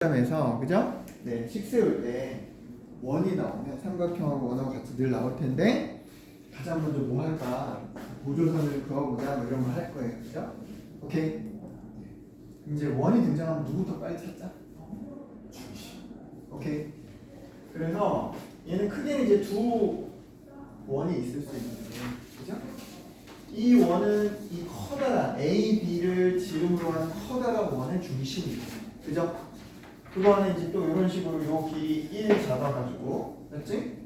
에서 그죠? 네, 식 세울 때 원이 나오면 삼각형하고 원하고 같이 늘 나올 텐데 가장 먼저 뭐 할까? 보조선을 그어보자 뭐 이런 거 할 거예요, 그죠? 오케이. 이제 원이 등장하면 누구부터 빨리 찾자? 중심. 오케이. 그래서 얘는 크게는 이제 두 원이 있을 수 있는데, 그죠? 이 원은 이 커다란 A, B를 지름으로 하는 커다란 원의 중심이에요, 그죠? 그거는 이제 또 이런 식으로 요 길이 1 잡아가지고, 맞지?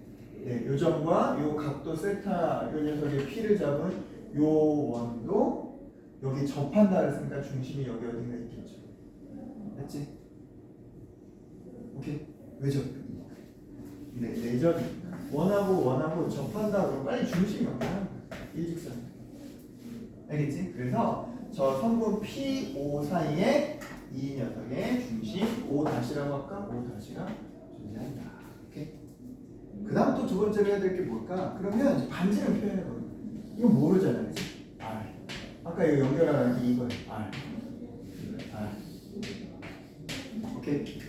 네, 요 점과 요 각도 세타 요 녀석의 P를 잡은 요 원도 여기 접한다 그랬으니까 중심이 여기 어딘가 있겠죠. 맞지? 오케이? 왜 접해? 네, 내접이니까. 원하고 접한다 그러면 빨리 중심이 어디 하는 거야? 일직선. 알겠지? 그래서 저 선분 P5 사이에 이 녀석의 중심 O'라고 할까? O'가 존재한다. 오케이? 그 다음 또 두 번째로 해야 될 게 뭘까? 그러면 이제 반지름 표현해보는 거야. 이거 모르잖아, 그치? R. 아까 이거 연결하는 게 이거예요. R. 오케이?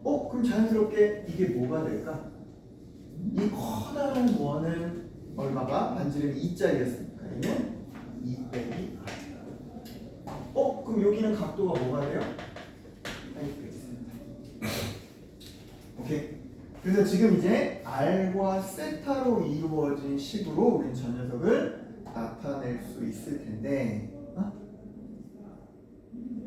그럼 자연스럽게 이게 뭐가 될까? 이 커다란 원은 얼마가? 반지름이 2짜리였으니까 얘는 2 빼기 R. 그럼 여기는 각도가 뭐가 돼요? 오케이. 그래서 지금 이제 R과 세타로 이루어진 식으로 우린 저 녀석을 나타낼 수 있을 텐데,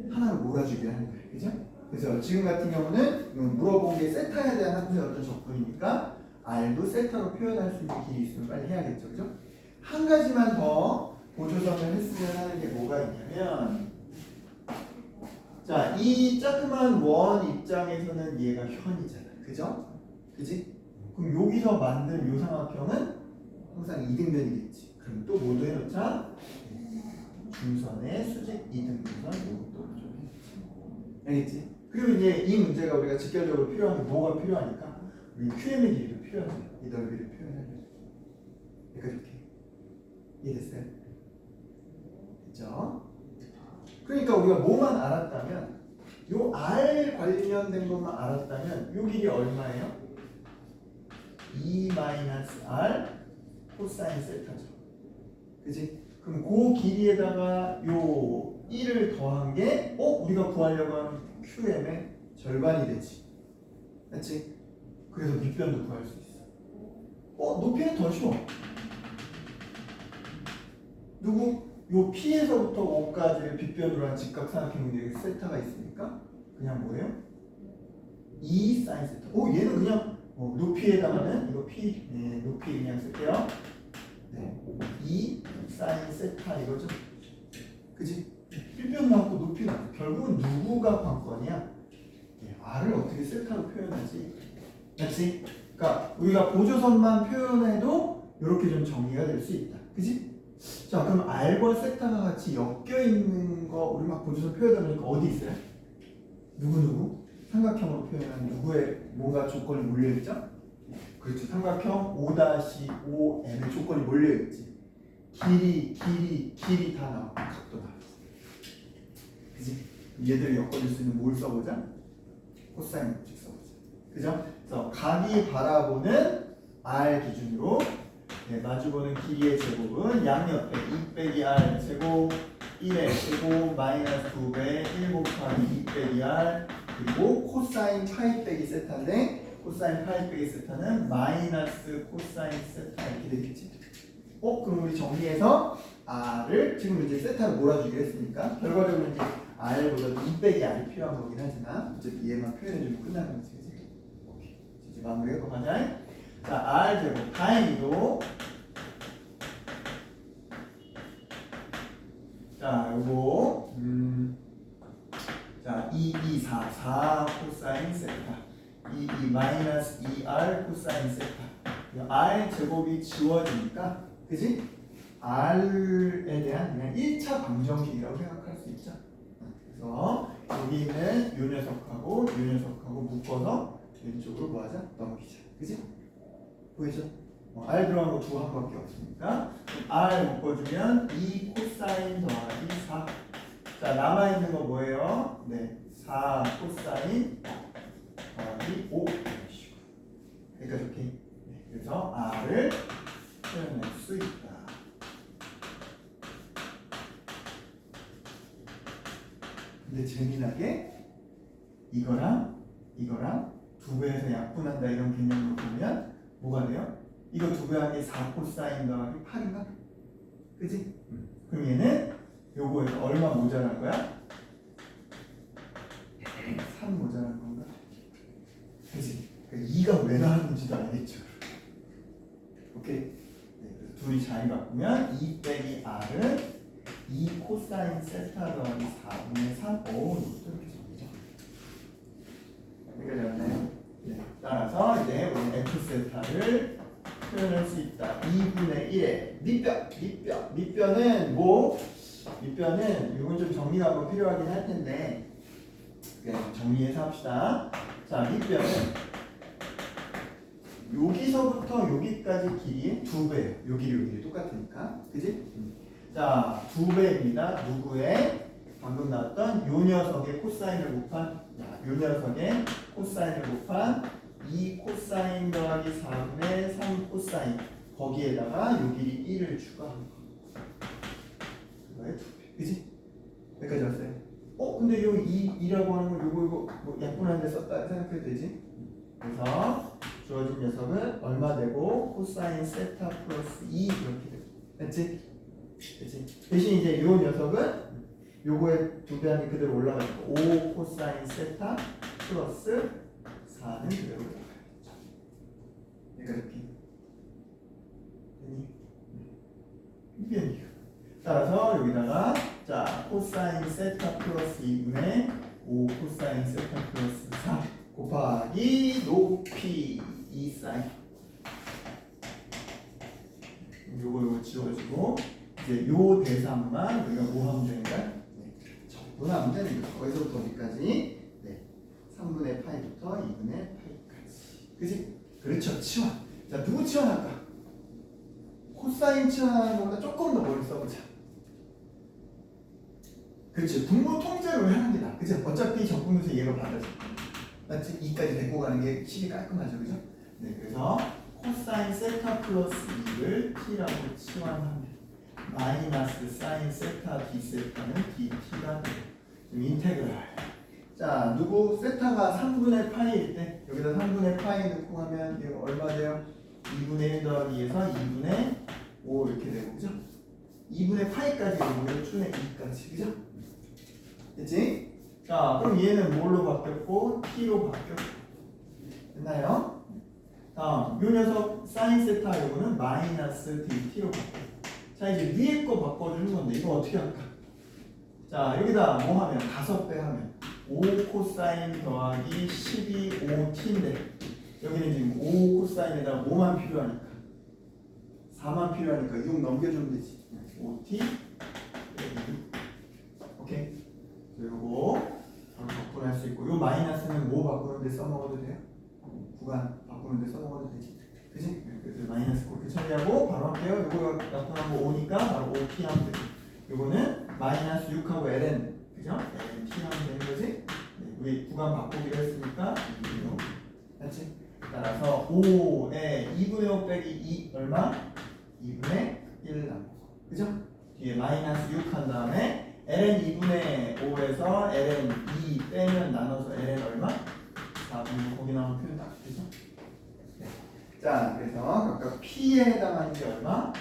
하나를 몰아주기를 하는 거예요, 그죠? 그래서 지금 같은 경우는 물어본 게 세타에 대한 학습의 어떤 접근이니까 R도 세타로 표현할 수 있는 길이 있으면 빨리 해야겠죠, 그죠? 한 가지만 더 보조선을 했으면 하는 게 뭐가 있냐면, 자, 이 자그만 원 입장에서는 얘가 현이잖아, 그죠? 그지? 그럼 여기서 만든 요 삼각형은 항상 이등변이겠지. 그럼 또 뭐도 해놓자? 중선의 수직 이등분선 이것도 좀 해놓지. 알겠지? 그리고 이제 이 문제가 우리가 직결적으로 필요한 게 뭐가 필요하니까 우리 QM의 길이도 필요하잖아. 이 넓이를 표현하려면. 그러니까 이렇게. 이해됐어요? 됐죠? 그러니까 우리가 뭐만 알았다면, 요 R 관련된 것만 알았다면 요 길이 얼마예요? 2-R 코사인 세타죠. 그지? 그럼 그 길이에다가 요 1을 더한 게 우리가 구하려고 하는 QM의 절반이 되지. 맞지? 그래서 밑변도 구할 수 있어. 높이는 더 쉬워. 누구? 요 P에서부터 O까지를 빗변으로 한 직각삼각형의 세타가 있으니까 그냥 뭐예요? 2 사인 세타. 얘는 그냥 높이에다가는 이거 P, 네, 높이 그냥 쓸게요. 네, 2 사인 세타 이거죠. 그지? 빗변 나왔고 높이 나왔고 결국은 누구가 관건이야? 네, R을 어떻게 세타로 표현하지? 맞지? 그러니까 우리가 보조선만 표현해도 이렇게 좀 정리가 될 수 있다. 그지? 자, 그럼 R과 세타가 같이 엮여 있는 거 우리 막 보조선 표현하니까 어디 있어요? 누구? 삼각형으로 표현하는 누구의 뭔가 조건이 몰려있죠? 그렇죠. 삼각형 5-5m의 조건이 몰려있지. 길이 다 나오고 각도 나오고. 그지? 얘들을 엮어줄 수 있는 뭘 써보자? 코사인 법칙 써보자. 그죠? 그래서 각이 바라보는 R 기준으로 마주보는 길이의 제곱은 양옆에 2 빼기 R 제곱 1의 제곱 마이너스 2배 1 곱하기 2 빼기 R 그리고 코사인 파이 빼기 세타인데 코사인 파이 빼기 세타는 마이너스 코사인 세타 이렇게 되겠지. 그럼 우리 정리해서 R을 지금 이제 세타를 몰아주기로 했으니까 결과적으로 이제 R보다 2 빼기 R이 필요한 거긴 하지만 어차피 얘만 표현해주면 끝나는 거지. 오케이. 이제 마무리해서 가자. 자, R 제곱 다행히도 자, 요거 자, 4 코사인 세타 2 2R 코사인 세타 R 제곱이 지워지니까 그지? R에 대한 그냥 1차 방정식이라고 생각할 수 있죠. 그래서 여기 있는 요 녀석하고 요 녀석하고 묶어서 왼쪽으로 뭐하자? 넘기자. 그지? 보이죠? R 들어간 거 두 항밖에 없으니까 R 묶어주면 2 코사인 더하기 4. 자, 남아있는 거 뭐예요? 네, 4 코사인 이거랑 두 배에서 약분한다 이런 개념으로 보면 뭐가 돼요? 이거 두 배 하기 4 코사인 더하기 8인가? 그지? 그럼 얘는 요거에서 얼마 모자란 거야? 3 모자란 건가? 그지? 그러니까 2가 왜 나왔는지도 알겠죠? 오케이? 네, 그래서 둘이 잘 바꾸면 2 빼기 r은 2 코사인 세타 더하기 4분의 3 이것도 이렇게 적이죠. 여기까지 네. 따라서 이제 우리 f 세타를 표현할 수 있다. 2분의 1의 밑변은 뭐? 밑변은 이건 좀 정리가 한번 필요하긴 할 텐데 정리해서 합시다. 자, 밑변은 여기서부터 여기까지 길이 2배. 요 길이 똑같으니까. 그지? 자, 2배입니다. 누구의? 방금 나왔던 요 녀석의 코사인을 곱한 요 녀석의 코사인을 곱한 2 코사인 더하기 4분의 3 코사인 거기에다가 요 길이 1을 추가한 거. 그거의 2배. 그지? 여기까지 왔어요. 근데 요 2라고 하는 건 요거 뭐 약분한 데 썼다 생각해도 되지? 그래서 주어진 녀석은 얼마 되고 코사인 세타 플러스 2 이렇게 되고 됐지? 그치? 대신 이제 요 녀석은 요거에 두 배 하니 그대로 올라가니까 5 코사인 세타 플러스 4는 그대로 올라가야겠죠. 그러니까 이렇게 됐니? 따라서 여기다가 자 코사인 세타 플러스 2분의 5 코사인 세타 플러스 4 곱하기 높이 2 사인 요거 지워주고 이제 요 대상만 우리가 뭐 하면 되는가? 적분하면 되는 거죠. 거기서부터 어디까지? 네. 3분의 파이부터 2분의 파이까지. 그지? 그렇죠. 치환. 자, 누구 치환할까? 코사인 치환하는 것보다 조금 더 멀리 써보자. 그렇지. 분모 통째로 하는 게 나아. 그치? 어차피 적분에서 얘가 받아져. 맞지? 2까지 데리고 가는 게 식이 깔끔하죠. 그죠? 네. 그래서 코사인 세타 플러스 2를 t라고 치환하면 마이너스 사인 세타 d 세타는 dt가 돼요. 인테그랄. 자, 누구 세타가 3분의 파이일 때 여기다 3분의 파이 넣고 하면 이거 얼마 돼요? 2분의 1 더하기 2에서 2분의 5 이렇게 되고 그죠? 2분의 파이까지 오면 춘의 2까지 그죠? 됐지? 자, 그럼 얘는 뭘로 바뀌었고 t로 바뀌었고 됐나요? 다음 요 녀석 사인 세타 요거는 마이너스 dt로 바뀌었고 자, 이제 위에 거 바꿔주는 건데 이거 어떻게 할까? 자, 여기다 뭐 하면 5배 하면 5 코사인 더하기 12 5t인데 여기는 지금 5 코사인에다가 뭐만 필요하니까 4만 필요하니까 6 넘겨주면 되지. 5t 오케이. 그리고 바로 바꾸할 수 있고 요 마이너스는 뭐 바꾸는데 써먹어도 돼요? 구간 바꾸는데 써먹어도 되지. 그치? 그래서 마이너스 그렇게 처리하고 바로 할게요. 요거 나타난 거 5니까 바로 5t 하면 되고 요거는 마이너스 6하고 ln 그죠? ln t 하면 되는 거지? 네, 우리 구간 바꾸기로 했으니까 이요 맞지? 따라서 5에 2분의 5 빼기 2 얼마? 2분의 1 남고 그죠? 뒤에 마이너스 6 한 다음에 ln 2분의 5에서 ln 2 빼면 나눠서 ln 얼마? 4분의 거기 나오는 표현 딱 되죠? 자, 그래서 각각 P에 해당하는 게 얼마?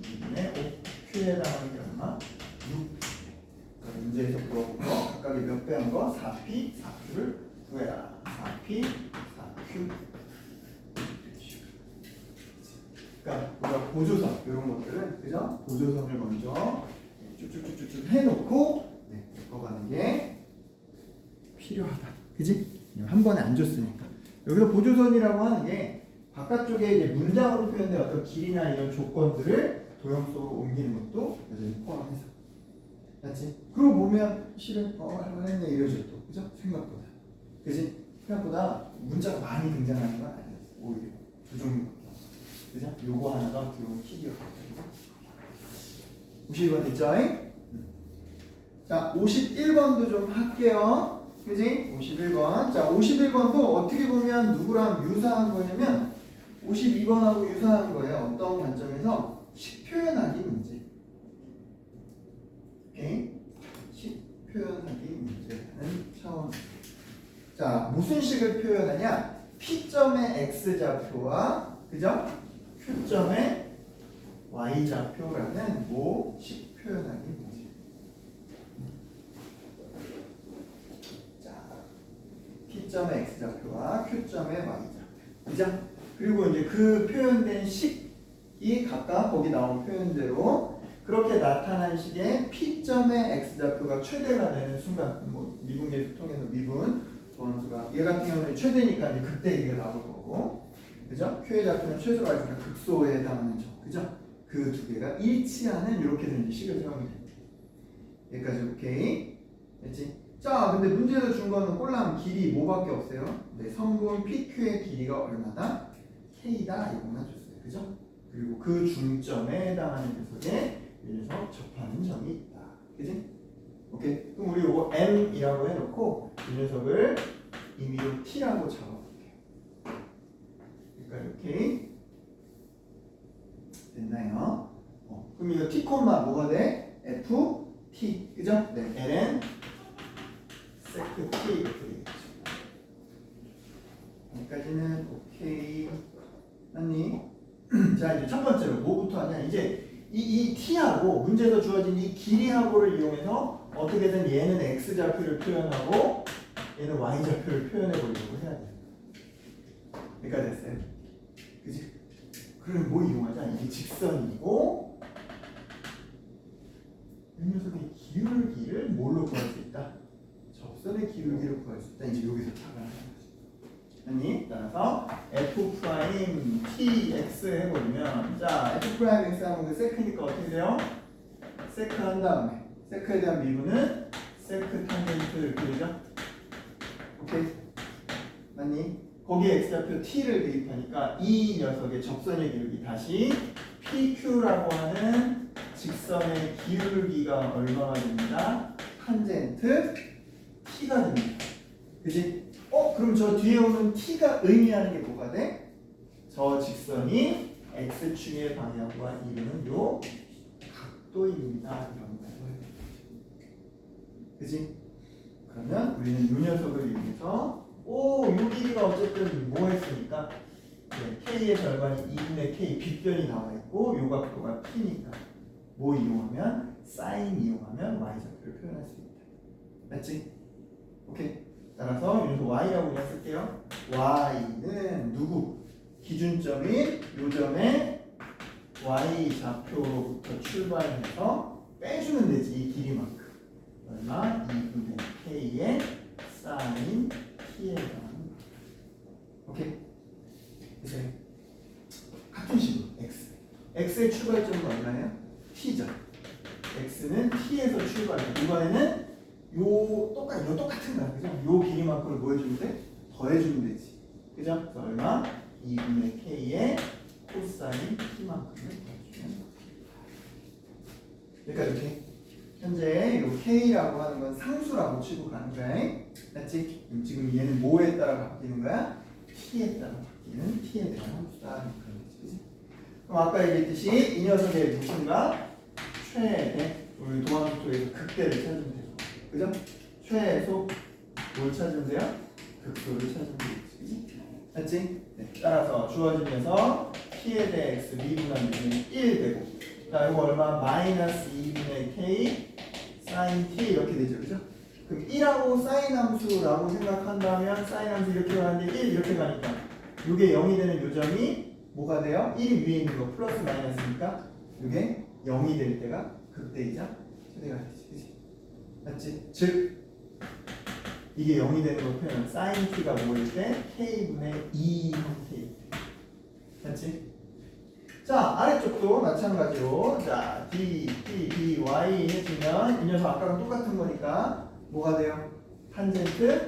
2분의 5. Q에 해당하는 게 얼마? 6. 문제에서 물어본 거 각각이 몇 배 한 거? 4P, 4Q를 구해라. 4P, 4Q. 그러니까 우리가 보조선 이런 것들은 그죠? 보조선을 먼저 쭉쭉쭉쭉 해놓고 겪어가는 게 필요하다. 그지? 한 번에 안 줬으니까. 여기서 보조선이라고 하는 게 바깥쪽에 이제 문장으로 표현된 어떤 길이나 이런 조건들을 도형 속으로 옮기는 것도 여전히 포함해서 맞지? 그러고 보면 실은 할만했네 이러죠 또 그죠? 생각보다 그지? 생각보다 문자가 많이 등장하는 건 아니었어 오히려 두 종류밖에 없어 그죠? 요거 하나가 들어온 키기였거든 52번 됐죠? 자 51번도 좀 할게요 그지? 51번 자 51번도 어떻게 보면 누구랑 유사한 거냐면 52번하고 유사한 거예요. 어떤 관점에서 식 표현하기 문제. 오케이? 식 표현하기 문제라는 차원. 자, 무슨 식을 표현하냐? P점의 X좌표와 그죠? Q점의 Y좌표라는 뭐식 표현하기 문제. 자, P점의 X좌표와 Q점의 Y좌표. 그죠? 그리고 이제 그 표현된 식이 각각 거기 나온 표현대로 그렇게 나타난 식의 P점의 X좌표가 최대가 되는 순간, 뭐 미분계수 통해서 미분 원수가 얘 같은 경우는 최대니까 이제 그때 이게 나올 거고, 그죠? Q의 좌표는 최소가 있으니까 극소에 해당하는 점, 그죠? 그 두 개가 일치하는 이렇게 된 식을 세우면 됩니다. 여기까지 오케이? 됐지? 자, 근데 문제에서 준 거는 꼴랑 길이 뭐밖에 없어요? 네, 성분 PQ의 길이가 얼마다? K다 이것만 줬어요, 그죠? 그리고 그 중점에 해당하는 녀석에 이 녀석 접하는 점이 있다, 그지? 오케이. 그럼 우리 이거 M이라고 해놓고 이 녀석을 임의로 T라고 잡아볼게요. 그러니까 이렇게 됐나요? 그럼 이거 T, 뭐가 돼? F, T, 그죠? 네, ln sec T 이렇게 되겠죠. 여기까지는 오케이. 맞니? 자, 이제 첫 번째로 뭐부터 하냐? 이제 이 T하고 문제에서 주어진 이 길이하고를 이용해서 어떻게든 얘는 X좌표를 표현하고 얘는 Y좌표를 표현해 보려고 해야 돼요. 여기까지 됐어요. 그치? 그럼 뭐 이용하자? 이게 직선이고 이 녀석의 기울기를 뭘로 구할 수 있다? 접선의 기울기를 구할 수 있다. 이제 여기서 착안하는 거지. 아니, 따라서 F 프라임 TX 해버리면, 자, F 프라임 X 하면 그 세크니까 어떻게 돼요? 세크 한 다음에 세크에 대한 미분은 세크 탄젠트 이렇게 되죠? 오케이? 맞니? 거기에 X좌표 T를 대입하니까 이 녀석의 접선의 기울기 다시 PQ라고 하는 직선의 기울기가 얼마가 됩니다? 탄젠트 T가 됩니다. 그지? 그럼 저 뒤에 오는 T가 의미하는 게 뭐가 돼? 저 직선이 X축의 방향과 이루는 요 각도입니다. 이런 거. 그지? 그러면 우리는 이 녀석을 이용해서 요 길이가 어쨌든 뭐 했으니까 네, K에서 얼마니 2분의 K 빗변이 나와 있고 요 각도가 T니까 뭐 이용하면 사인 이용하면 Y좌표를 표현할 수 있다. 맞지? 오케이. 따라서 여기서 Y라고 그냥 쓸게요. Y는 누구? 기준점인 요 점에 Y좌표로부터 출발해서 빼주면 되지. 이 길이만큼. 얼마? 2분의 K의 사인 T에 해당하는. 오케이? 이제 같은 식으로 X. X의 출발점은 얼마예요? T죠. X는 T에서 출발해. 이번에는 요 똑같은 거야. 그죠? 요 길이만큼을 뭐 해주면 돼? 더해주면 되지. 그죠? 그래서 얼마? 2분의 K의 코사인 T만큼을 더해주면 돼. 여기까지 오케이? 현재 요 K라고 하는 건 상수라고 치고 가는 거야. 맞지? 지금 얘는 뭐에 따라 바뀌는 거야? T에 따라 바뀌는 T에 대한 함수다. 그럼 아까 얘기했듯이 이 녀석의 무슨가? 최대. 우리 도함수에서 극대를 찾으면 돼요. 그죠? 최소 뭘 찾으면 돼요? 극소를 찾으면 되겠지. 맞지? 네. 따라서 주어지면서 T에 대해 X 미분하면 1 되고, 자, 이거 얼마? 마이너스 2분의 K 사인 T 이렇게 되죠. 그죠? 그럼 1하고 사인 함수라고 생각한다면 사인 함수 이렇게 가는데 1 이렇게 가니까 이게 0이 되는 요점이 뭐가 돼요? 1이 위에 있는 거 플러스 마이너스니까 이게 0이 될 때가 극대이자 최대가 되지. 그치? 맞지? 즉 이게 0이 되는 거 표현 사인 T가 뭐일 때? K분의 2 형태일 때. 맞지? 자, 아래쪽도 마찬가지로 자, D, T, D, Y 해주면 이 녀석 아까랑 똑같은 거니까 뭐가 돼요? 탄젠트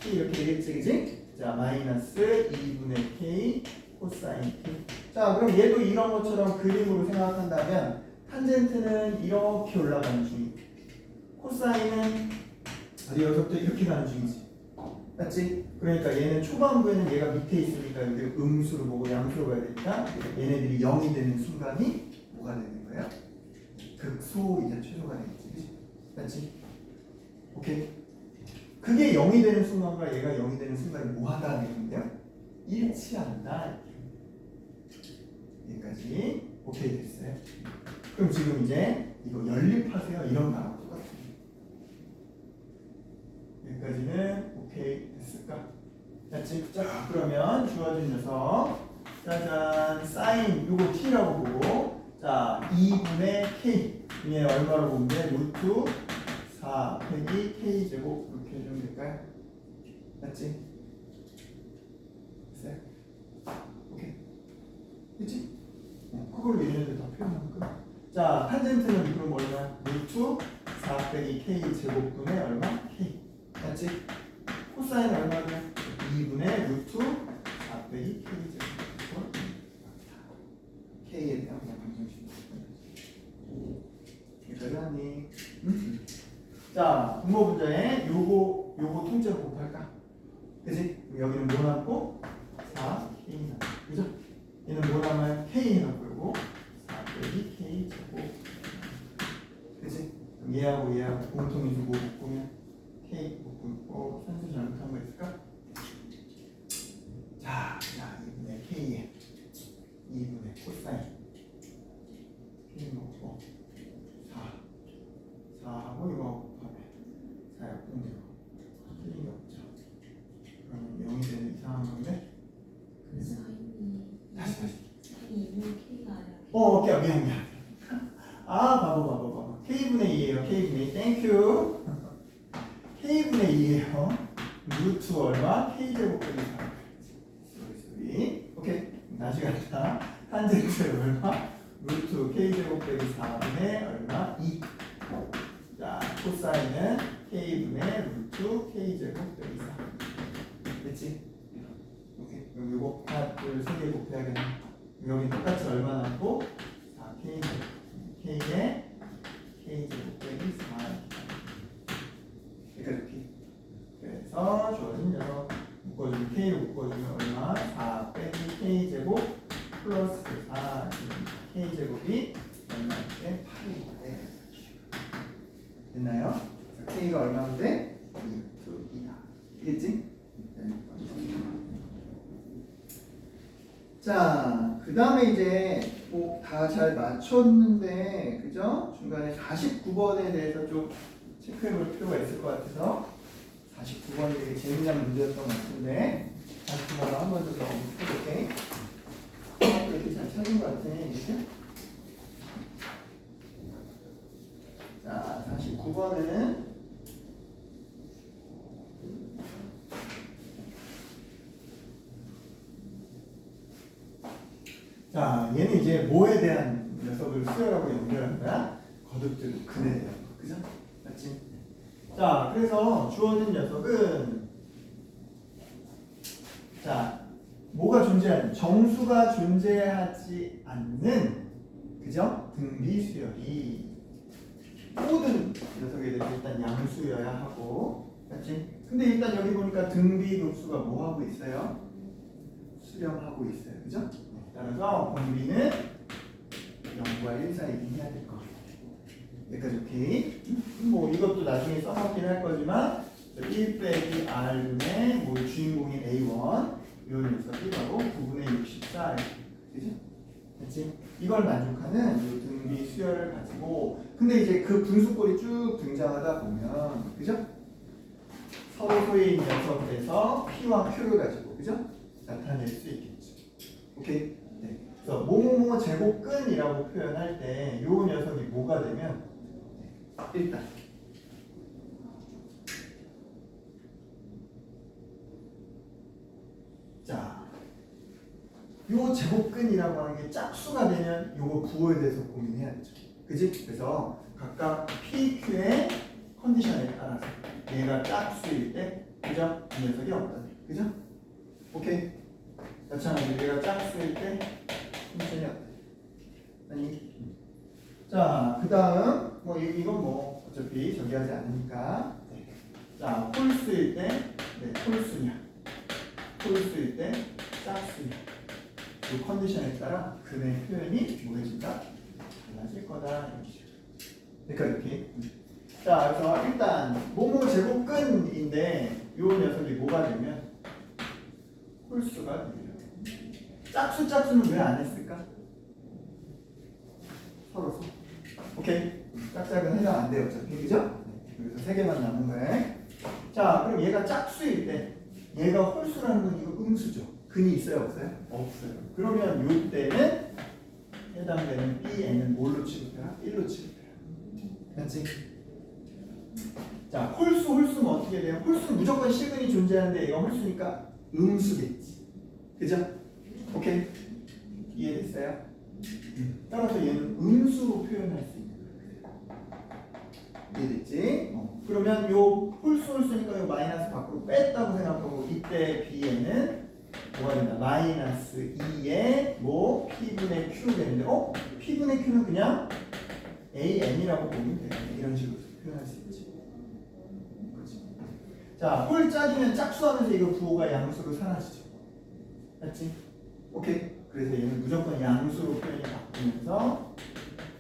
T 이렇게 되겠지, 그지? 자, 마이너스 2분의 K 코사인 T. 자, 그럼 얘도 이런 것처럼 그림으로 생각한다면 탄젠트는 이렇게 올라가는 중이고 코사인은 어디 여기서부터 이렇게 가는 중이지. 맞지? 그러니까 얘는 초반부에는 얘가 밑에 있으니까 여기 음수로 보고 양수로 가야 되니까 얘네들이 0이 되는 순간이 뭐가 되는 거야? 극소이자 최소가 되겠지. 그치? 맞지? 오케이? 그게 0이 되는 순간과 얘가 0이 되는 순간이 뭐하다는 얘기인데요? 일치한다. 여기까지 오케이 됐어요. 그럼 지금 이제 이거 연립하세요. 이런 거랑 똑같아요. 여기까지는 오케이 됐을까? 됐지? 자, 그러면 주어진 녀석 짜잔 사인 요거 t라고 보고 자 2분의 k 얘 얼마로 보면 돼? 루트 4 빼기 k 제곱 이렇게 해주면 될까요? 맞지? 됐어요? 오케이 됐지? 그걸로 얘네들 다 표현하면 끝. 자 탄젠트는 그럼 얼마? 루트 4 빼기 k 제곱분의 얼마? k 맞지? 코사인은 얼마냐? 2분의 루트 4 빼기 k 제곱 k에 대한 그냥 방정식 여기까지 하니 자 분모 분자에 요거 통째로 곱할까? 그지? 여기는 뭐 남고? 4k 남고 그죠? 얘는 뭐 남아요? k 남고 4 빼기 k 제곱 그지? 그럼 얘하고 공통인 주고 묶으면 k 묶고 산수 잘못한 거 있을까? 자 2분의 k에 2분의 코사인 k 넣고 4하고 이거 곱하면 4약 공제로 틀린 게 없죠. 그러면 0이 되는 이상한 건데 다시 사인이 2분의 K가 아니라 오케이 미안 아 바보 K분의 2예요 K분의 2 땡큐 K분의 2예요 루트 얼마? K제곱 빼기 4 쏘리 오케이 다시 갑시다 탄젠트 얼마? 루트 K제곱 빼기 4분의 얼마? 2 자, 코사인은 K분의 루트 K제곱 빼기 4 됐지? 오케이 그럼 요거 하나 둘 세 개 곱해야겠네 여기 똑같이 얼마 남고? 4K K에 K제곱 빼기 4 이렇게 그래서 주어진 녀석 묶어주면 K로 묶어주면 얼마? 4 빼기 K제곱 플러스 4 K제곱이 얼마인데? 8인데 됐나요? K가 얼마인데? 2다 되겠지? 자, 그 다음에 이제 뭐 다 잘 맞췄는데 그죠? 중간에 49번에 대해서 좀 체크해 볼 필요가 있을 것 같아서 49번이 되게 재미난 문제였던 것 같은데 49번을 한 번 더 해볼게 이렇게 잘 찾은 것 같아 이렇게 자 49번은 자 얘는 이제 뭐에 대한 녀석을 수열하고 연결한 거야? 거듭들 근에 대한 거 그죠? 맞지? 자 그래서 주어진 녀석은 자 뭐가 존재하는 정수가 존재하지 않는 그죠? 등비 수열이 모든 녀석에 대해서 일단 양수여야 하고 맞지? 근데 일단 여기 보니까 등비 급수가 뭐 하고 있어요? 수렴하고 있어요 그죠? 따라서 공비는 0과 1 사이긴 해야 될 거. 여기까지 오케이. 뭐 이것도 나중에 써먹긴 할 거지만 1 빼기 R분의 뭐 주인공인 A1 요 녀석이 바로 9분의 64 그죠? 그치? 이걸 만족하는 이 등비 수열을 가지고 근데 이제 그 분수꼴이 쭉 등장하다 보면 그죠? 서로 소인 녀석에서 P와 Q를 가지고 그죠? 나타낼 수 있겠죠. 오케이? 네. 그래서 뭐뭐뭐 제곱근이라고 표현할 때 이 녀석이 뭐가 되면 일단 자, 요 제곱근이라고 하는 게 짝수가 되면 요거 부호에 대해서 고민해야죠. 그지? 그래서 각각 PQ의 컨디션에 따라서 얘가 짝수일 때 그죠? 이 녀석이 어떤 그죠? 오케이. 마찬가지로 얘가 짝수일 때 컨디션이 어때? 아니 자, 그 다음 뭐 이건 뭐 어차피 저기 하지 않으니까 네. 자, 홀수일 때 네, 홀수냐 홀수일 때 짝수냐 이 컨디션에 따라 근의 표현이 뭐해진다? 달라질 거다. 그러니까 이렇게 자, 그래서 일단 모모 제곱근인데 요 녀석이 뭐가 되면 홀수가 돼요. 짝수는 왜 안 했을까? 서로. 오케이. 짝짝은 해당 안 돼요. 어차피. 그죠? 그래서 세 개만 남은 거예요. 자, 그럼 얘가 짝수일 때 얘가 홀수라는 건 이거 음수죠. 근이 있어요, 없어요? 없어요. 그러면 요때는 해당되는 Bn은 뭘로 취급해라? 1로 취급해라. 맞지? 자, 홀수면 어떻게 돼요? 홀수는 무조건 시근이 존재하는데 얘가 홀수니까 음수겠지. 그죠? 오케이. 이해됐어요? 따라서 얘는 음수로 표현할 수 있는 거예요. 이해됐지? 그러면 요 홀수니까 요 마이너스 밖으로 뺐다고 생각하고 이때 B에는 뭐가 된다? 마이너스 2의 뭐 P분의 Q 되는데 P분의 Q는 그냥 AN이라고 보면 돼요. 이런 식으로 표현할 수 있지. 그렇지? 자, 홀 짝이면 짝수하면서 이거 부호가 양수로 사라지죠. 맞지? 오케이. 그래서 얘는 무조건 양수로 표현이 바뀌면서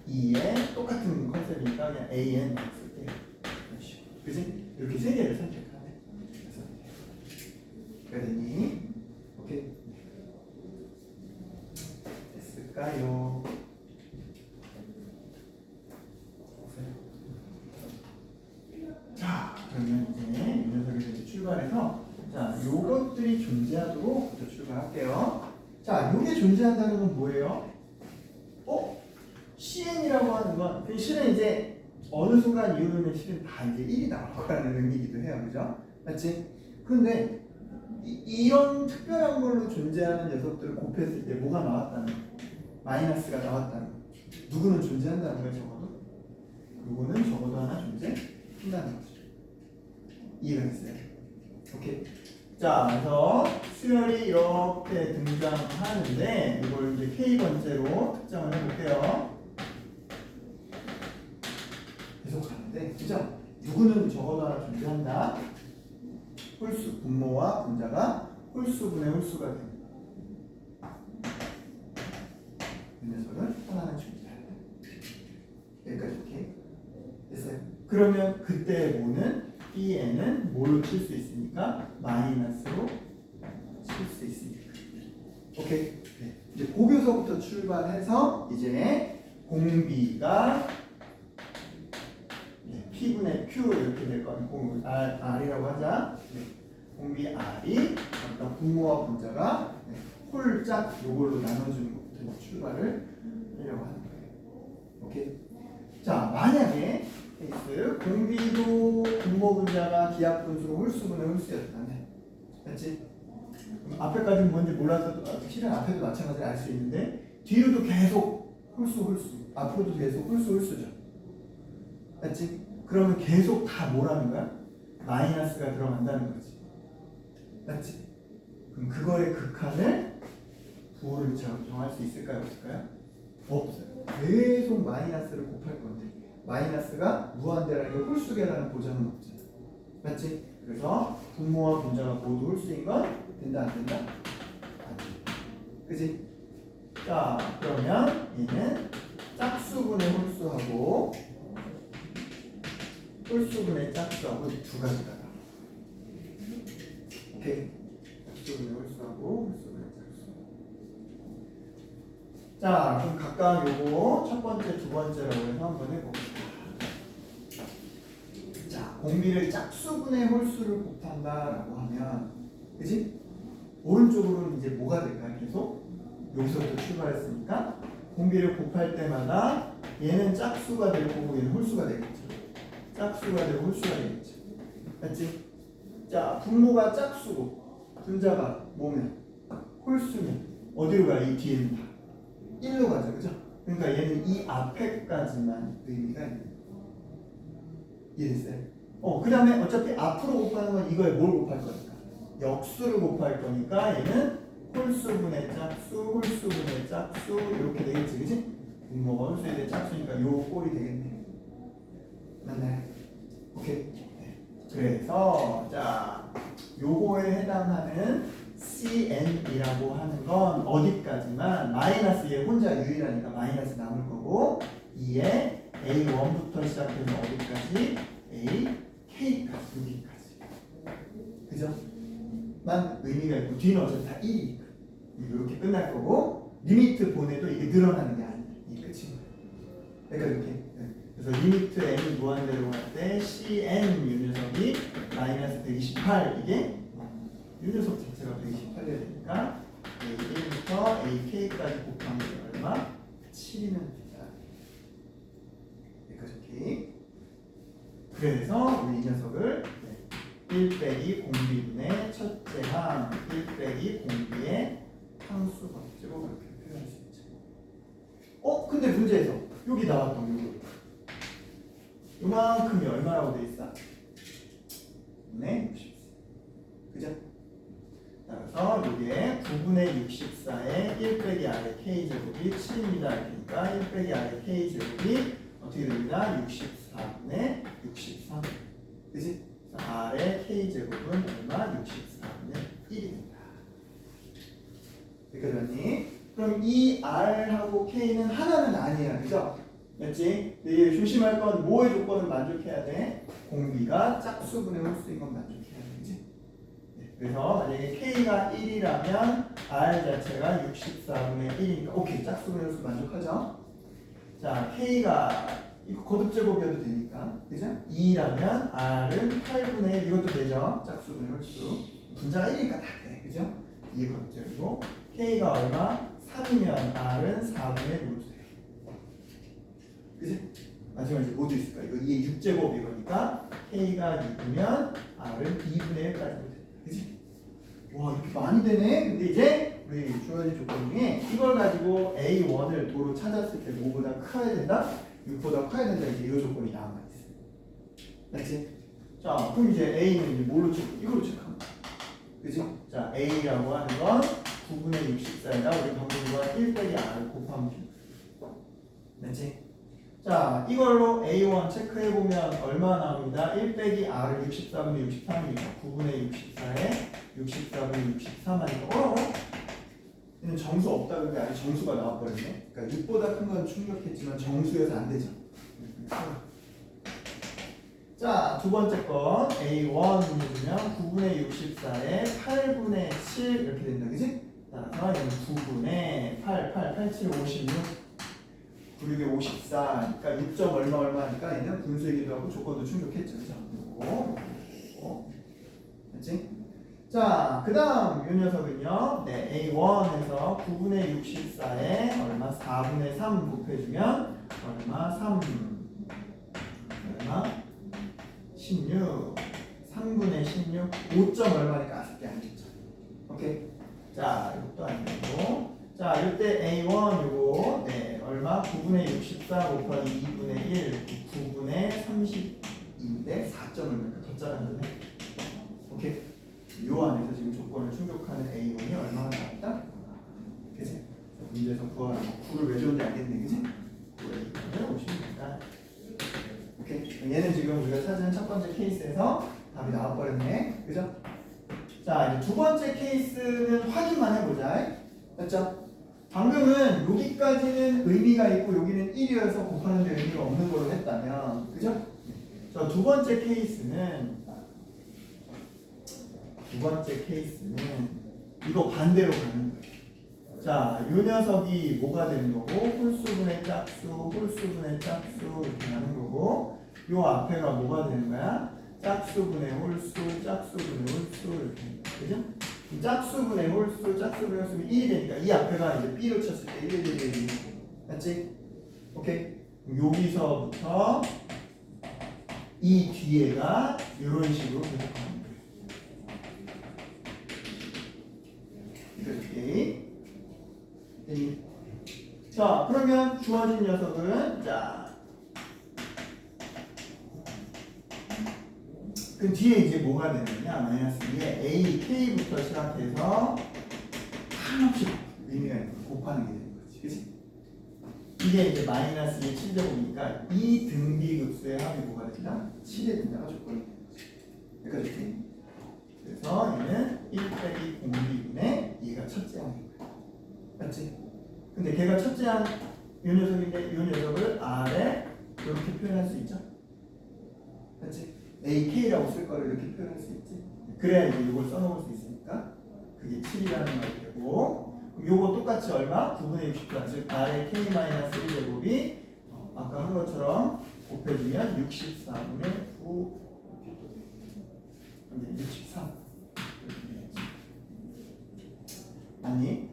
2의 똑같은 컨셉이니까 그냥 AN 쓸게요. 이런 식으로. 그지? 이렇게 세 개를 선택하네. 그래서 되니? 오케이. 됐을까요? 자, 그러면 이제 이 녀석에서 출발해서 자, 요것들이 존재하도록 출발할게요. 자, 요게 존재한다는 건 뭐예요? CN이라고 하는 건 실은 이제 어느 순간 이후로는 실은 다 이제 1이 나올 거라는 의미이기도 해요. 그죠? 맞지? 근데 이런 특별한 걸로 존재하는 녀석들을 곱했을 때 뭐가 나왔다는 거예요? 마이너스가 나왔다는 거예요. 누구는 존재한다는 거예요, 적어도? 누구는 적어도 하나 존재한다는 거죠. 이해가 됐어요? 오케이. 자, 그래서 수열이 이렇게 등장하는데 이걸 이제 K번째로 특정을 해볼게요. 계속 가는데, 그죠? 누구는 적어도 하나 존재한다. 홀수, 분모와 분자가 홀수분의 홀수가 됩니다. 이 녀석은 하나는 존재한다. 여기까지 오케이? 됐어요? 그러면 그때 뭐는 Bn은 뭘로 칠 수 있으니까 마이너스로 칠 수 있으니까. 오케이? 네. 이제 고교서부터 출발해서 이제 공비가 P분의 Q 이렇게 될 거는 공비 R이라고 하자. 네. 공비 R이 어떤 분모와 분자가 홀짝 요걸로 나눠주는 것부터 출발을 하려고 하는 거예요. 오케이? 자, 만약에 공비도 분모 분자가 기하 분수로 홀수분의 홀수였다면, 맞지? 앞에까지는 뭔지 몰라서 실은 앞에도 마찬가지로 알 수 있는데 뒤로도 계속 홀수, 앞으로도 계속 홀수죠. 맞지? 그러면 계속 다 뭐라는 거야? 마이너스가 들어간다는 거지. 맞지? 그럼 그거의 극한을 부호를 정할 수 있을까요? 없을까요? 없어요. 계속 마이너스를 곱할 건데 마이너스가 무한대라는 게 홀수계라는 보장은 없잖아. 맞지? 그래서 분모와 분자가 모두 홀수인 건 된다 안 된다? 안 돼. 그지? 자, 그러면 얘는 짝수분의 홀수하고 홀수분의 짝수하고 두 가지가 나와. 오케이? 짝수분의 홀수하고 홀수분의 짝수. 자, 그럼 각각 요거 첫 번째, 두 번째라고 해서 한번 해봅시다. 자, 공비를 짝수분의 홀수를 곱한다라고 하면, 그지? 오른쪽으로는 이제 뭐가 될까요? 계속 여기서부터 출발했으니까 공비를 곱할 때마다 얘는 짝수가 될 거고 얘는 홀수가 되겠죠. 짝수가 되고 홀수가 되겠죠. 맞지? 자, 분모가 짝수고 분자가 뭐면? 홀수면 어디로 가? 이 뒤에는 다 1로 가죠. 그죠? 그러니까 얘는 이 앞에까지만 의미가 있는 거예요. 이해됐어요? 그 다음에 어차피 앞으로 곱하는 건 이거에 뭘 곱할 거니까? 역수를 곱할 거니까 얘는 홀수분의 짝수, 홀수분의 짝수 이렇게 되겠지. 그치? 분모가 홀수에 대해 짝수니까 요 꼴이 되겠네. 맞나요? 오케이. 네. 그래서 자, 요거에 해당하는 CN이라고 하는 건 어디까지만 마이너스 얘 혼자 유일하니까 마이너스 남을 거고 2에 A1부터 시작해서 어디까지 A, K까지 여기까지. 그죠? 만 의미가 있고 뒤는 어차피 다 1이니까 이렇게 끝날 거고 리미트 보내도 이게 늘어나는 게 아니야. 이게 끝인 거야. 그러니까 이렇게 그래서 리미트 n이 무한대로 갈 때 cn 요 녀석이 마이너스 128 이게 요 녀석 자체가 128이어야 되니까 A1부터 AK까지 곱하면 얼마? 7이면 된다. 여기까지 오케이. 그래서 우리 이 녀석을 1 빼기 공비분의 첫째 항 1 빼기 공비의 항수 법칙으로 그렇게 표현할 수 있죠. 근데 문제에서 여기 나왔던 요거 요만큼이 얼마라고 돼 있어? 네, 64. 그죠? 그래서 이게 9분의 64의 1 빼기 R의 K제곱이 7입니다. 그러니까 1 빼기 R의 K제곱이 어떻게 됩니다? 64분의 63. 그지? R의 K제곱은 얼마? 64분의 1입니다. 여기까지. 그럼 이 R하고 K는 하나는 아니야. 그죠? 맞지? 근데 조심할 건 뭐의 조건을 만족해야 돼? 공비가 짝수분의 홀수인 건 만족해야 돼. 그지? 그래서 만약에 K가 1이라면 R 자체가 64분의 1이니까 오케이. 짝수분의 홀수 만족하죠? 자, K가 이거 거듭제곱이어도 되니까 그죠? 2라면 R은 8분의 1 이것도 되죠? 짝수분의 홀수 분자가 1이니까 다 돼. 그죠? 이게 거듭제곱이고 K가 얼마? 3이면 R은 4분의 1 모두 돼요. 그지? 마지막에 모두 있을 거야. 이게 6제곱 이거니까 K가 6이면 R은 2분의 1까지 돼. 그지? 와 이렇게 많이 되네. 근데 이제 우리 주어진 조건 중에 이걸 가지고 A1을 도로 찾았을 때 뭐보다 커야 된다? 6보다 커야 된다. 이제 이 조건이 남아있어. 맞지? 자 그럼 이제 A는 이제 뭘로 체크? 이걸로 체크하면 돼. 그지? 자 A라고 하는 건 9분의 64에다 우리 방금 이거 1 빼기 R을 곱하면 돼. 맞지? 자 이걸로 A1 체크해보면 얼마 나옵니다. 1 빼기 R을 64분의 63이니까 9분의 64에 64분의 63 하니까 얘는 정수 없다 그런데 아직 정수가 나와버렸네. 그러니까 6보다 큰 건 충격했지만 정수여서 안 되죠. 자, 두 번째 건 A1 해주면 9분의 64에 8분의 7 이렇게 된다. 그지? 따라서 얘는 9분의 8, 7, 56 9, 6에 54 그러니까 6점 얼마 하니까 얘는 분수이기도 하고 조건도 충족했죠. 그죠? 요거 됐지? 자, 그 다음 이 녀석은요. 네, A1에서 9분의 64에 얼마? 4분의 3 곱해주면 얼마? 3 얼마? 16 3분의 16 5점 얼마니까 아쉽게 아니겠죠. 오케이. 자, 이것도 아니고 자, 이때 A1 요거 네, 얼마? 9분의 64 곱하기 2분의 1 9분의 32인데 4점 얼마니까 더 작았네. 오케이. 요 안에서 지금 조건을 충족하는 A1이 얼마나 나왔다? 그치? 문제에서 구하라고 9를 왜 줬는지 알겠네. 그치? 9를 오시면 된다. 오케이? 얘는 지금 우리가 찾은 첫 번째 케이스에서 답이 나와버렸네. 그죠? 자, 이제 두 번째 케이스는 확인만 해보자. 맞죠? 방금은 여기까지는 의미가 있고 여기는 1이어서 곱하는데 의미가 없는 걸로 했다면 그죠? 자, 두 번째 케이스는 이거 반대로 가는 거예요. 자, 이 녀석이 뭐가 되는 거고 홀수분의 짝수, 홀수분의 짝수 이렇게 가는 거고 요 앞에가 뭐가 되는 거야? 짝수분의 홀수, 짝수분의 홀수 이렇게 되는 거야. 그죠? 짝수분의 홀수, 짝수분의 홀수는 1이 되니까 이 앞에가 이제 B로 쳤을 때 1, 1, 1, 1 맞지? 오케이? 여기서부터 이 뒤에가 이런 식으로 계속 가는 거야. 이렇게. 자, 그러면 주어진 녀석은 그 뒤에 이제 뭐가 되느냐? 마이너스 2에 A, K부터 시작해서 한없이 의미가 있는 곱하는 게 되는 거지. 그치? 이게 이제 마이너스 2의 7제곱이니까 이 등비급수의 합이 뭐가 된다? 7의 등자가 조건이 되는 거지. 여기까지. 그래서 얘는 1 빼기 공비분의 얘가 첫째 항인 거야. 맞지? 근데 걔가 첫째 항 요 녀석인데 요 녀석을 R에 이렇게 표현할 수 있죠? 맞지? AK라고 쓸 거를 이렇게 표현할 수 있지. 그래야 이제 이걸 써놓을 수 있으니까 그게 7이라는 말이 되고 요거 똑같이 얼마? 9분의 60도 즉 R의 K-1제곱이 아까 한 것처럼 곱해주면 64분의 9 63 아니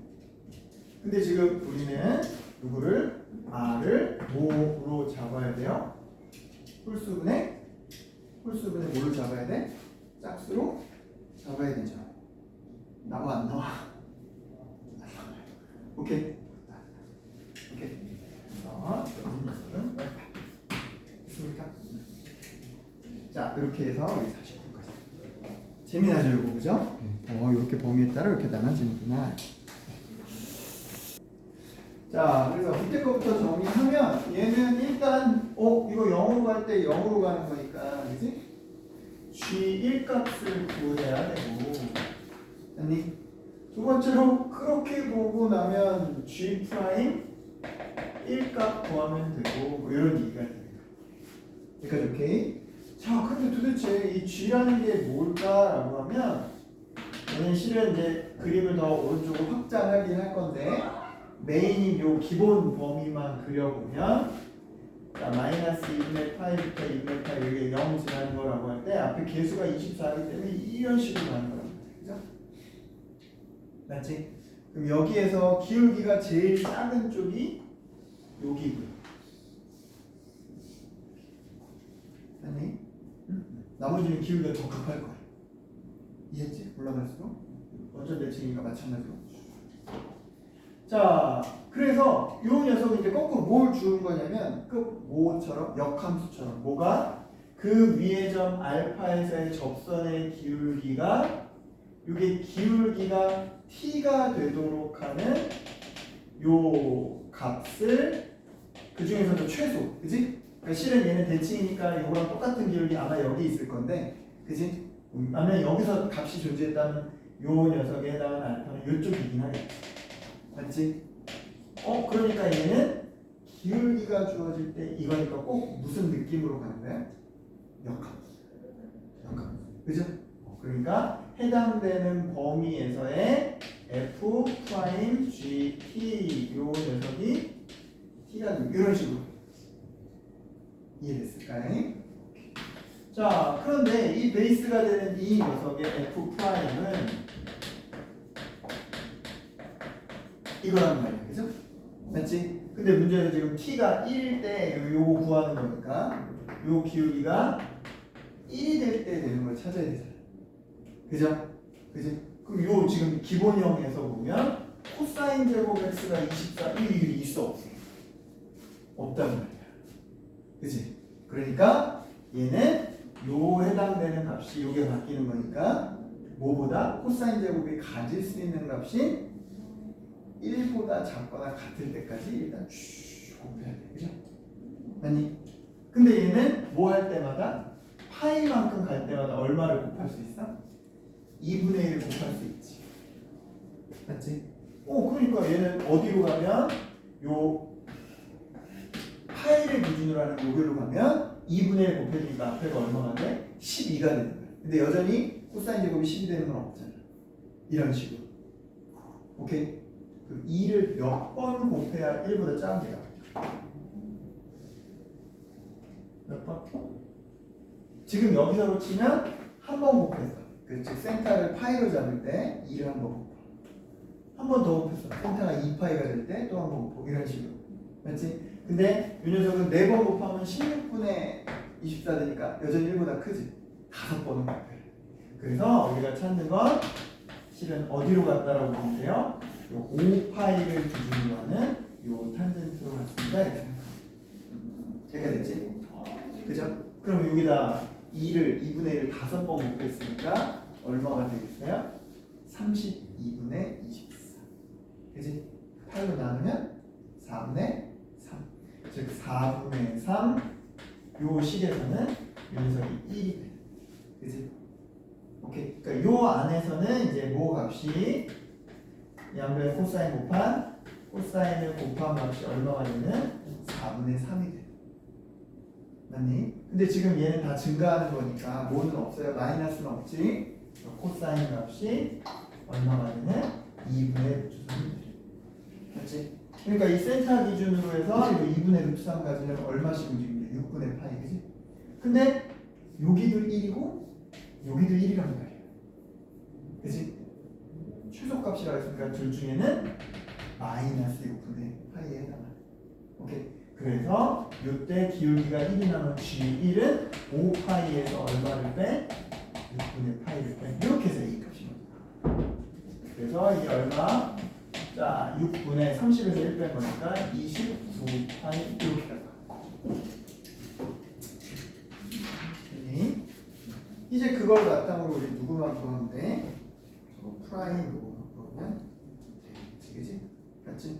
근데 지금 우리는 누구를 R을 뭐로 잡아야 돼요? 홀수분의 뭘로 잡아야 돼? 짝수로 잡아야 되죠. 나와 안 나와? 오케이. 오케이. 됐습니까? 자, 이렇게 해서 우리 49까지. 재미나죠, 이거 그죠? 이렇게 범위에 따라 이렇게 나눠지는구나. 자, 그래서 밑에 거부터 정리하면 얘는 일단 이거 0으로 갈 때 0으로 가는 거니까, 그지? G1 값을 구해야 되고, 아니 두 번째로 그렇게 보고 나면 G 프라임 1값 구하면 되고 뭐 이런 얘기가 됩니다. 여기까지 오케이? 자, 근데 도대체 이 G라는 게 뭘까라고 하면 얘는 실은 이제 그림을 더 오른쪽으로 확장하긴 할 건데 메인인 요 기본 범위만 그려보면 자, 마이너스 2분의 파이부터 2분의 파이 여기 0 지나는 거라고 할 때 앞에 개수가 24이기 때문에 이런 식으로 가는 거랍니다. 그죠? 맞지? 그럼 여기에서 기울기가 제일 작은 쪽이 여기고요. 아니? 나머지는 기울기가 더 급할 거야. 이해했지? 올라갈수록 어쩔 대칭이니까 마찬가지로. 자, 그래서 이 녀석은 이제 거꾸로 뭘 주는 거냐면 그 모처럼 역함수처럼 뭐가 그 위의 점 알파에서의 접선의 기울기가 이게 기울기가 t가 되도록 하는 요 값을 그 중에서도 최소, 그지? 그러니까 실은 얘는 대칭이니까 이거랑 똑같은 기울기 아마 여기 있을 건데, 그지? 아니면 여기서 값이 존재했다면 요 녀석에 해당하는 알파는 이쪽이긴 하겠지. 맞지? 그러니까 얘는 기울기가 주어질 때 이거니까 꼭 무슨 느낌으로 가는 거야? 역함수. 그죠? 그러니까 해당되는 범위에서의 f 프라임 g t 요 녀석이 t가 이런 식으로 이해됐을까요? 자, 그런데 이 베이스가 되는 이 녀석의 f 프라임은 이거란 말이야, 그죠? 맞지? 근데 문제는 지금 t가 1일 때 요거 구하는 거니까 요 기울기가 1이 될 때 되는 걸 찾아야 되잖아. 그죠? 그지? 그럼 요 지금 기본형에서 보면 코사인 제곱 x가 24 이 있어 없어? 없단 말이야. 그지? 그러니까 얘는 요 해당되는 값이 요게 바뀌는 거니까 뭐보다 코사인 제곱이 가질 수 있는 값이 1보다 작거나 같을 때까지 일단 쭉 곱해야 돼. 그죠? 아니 근데 얘는 뭐 할 때마다 파이만큼 갈 때마다 얼마를 곱할 수 있어? 2분의 1 곱할 수 있지. 맞지? 그러니까 얘는 어디로 가면 요 파이를 기준으로 하는 요기로 가면 2분의 1 곱해주니까 앞에가 얼마가 돼? 12가 되는 거야. 근데 여전히 코사인 제곱이 10이 되는 건 없잖아. 이런 식으로. 오케이? 그 2를 몇 번 곱해야 1보다 작은 게 나와? 몇 번? 지금 여기서로 치면 한 번 곱했어. 즉 센터를 파이로 잡을 때 2를 한 번 곱하. 한 번 더 곱했어. 센터가 2파이가 될 때 또 한 번 곱하고 이런 식으로. 맞지? 근데 이 녀석은 4번 곱하면 16분의 24 되니까 여전히 1보다 크지? 5번은 곱해. 그래서 우리가 찾는 건 실은 어디로 갔다라고 보면 돼요? 요 5파이를 기준으로 하는 요 탄젠트로 갔습니다. 이렇게 생각합니다. 제가 됐지? 그죠? 그럼 여기다 2를 2분의 1을 5번 곱했으니까 얼마가 되겠어요? 32분의 24. 그지? 8로 나누면 4분의 3. 즉 4분의 3. 요 식에서는 요 녀석이 1이 돼. 그지? 오케이. 그러니까 요 안에서는 이제 뭐 값이 양변 코사인 곱한 코사인을 곱한 값이 얼마가 되는 4분의 3이 돼. 맞니? 근데 지금 얘는 다 증가하는 거니까 뭐는 없어요. 마이너스는 없지. 코사인 값이 얼마가 되냐? 2분의 루트 3. 그렇지? 그러니까 이 센터 기준으로 해서 이거 2분의 루트 3까지는 얼마씩 움직이냐? 6분의 파이, 그지? 근데 여기도 1이고 여기도 1이란 말이야. 그지? 최소값이라고 했으니까 둘 중에는 마이너스 6분의 파이에 해당하는. 오케이. 그래서 이때 기울기가 1이 나면 G1은 5파이에서 얼마를 빼? 6분의 파이를 빼. 이렇게 해서 A 값이 나와. 그래서 이게 얼마? 자, 6분의 30에서 1 뺀 거니까 29파이 이렇게 나와. 이제 그걸 바탕으로 우리 누구만 구하면 돼? 저거 프라임으로 바꾸면 되겠지? 맞지?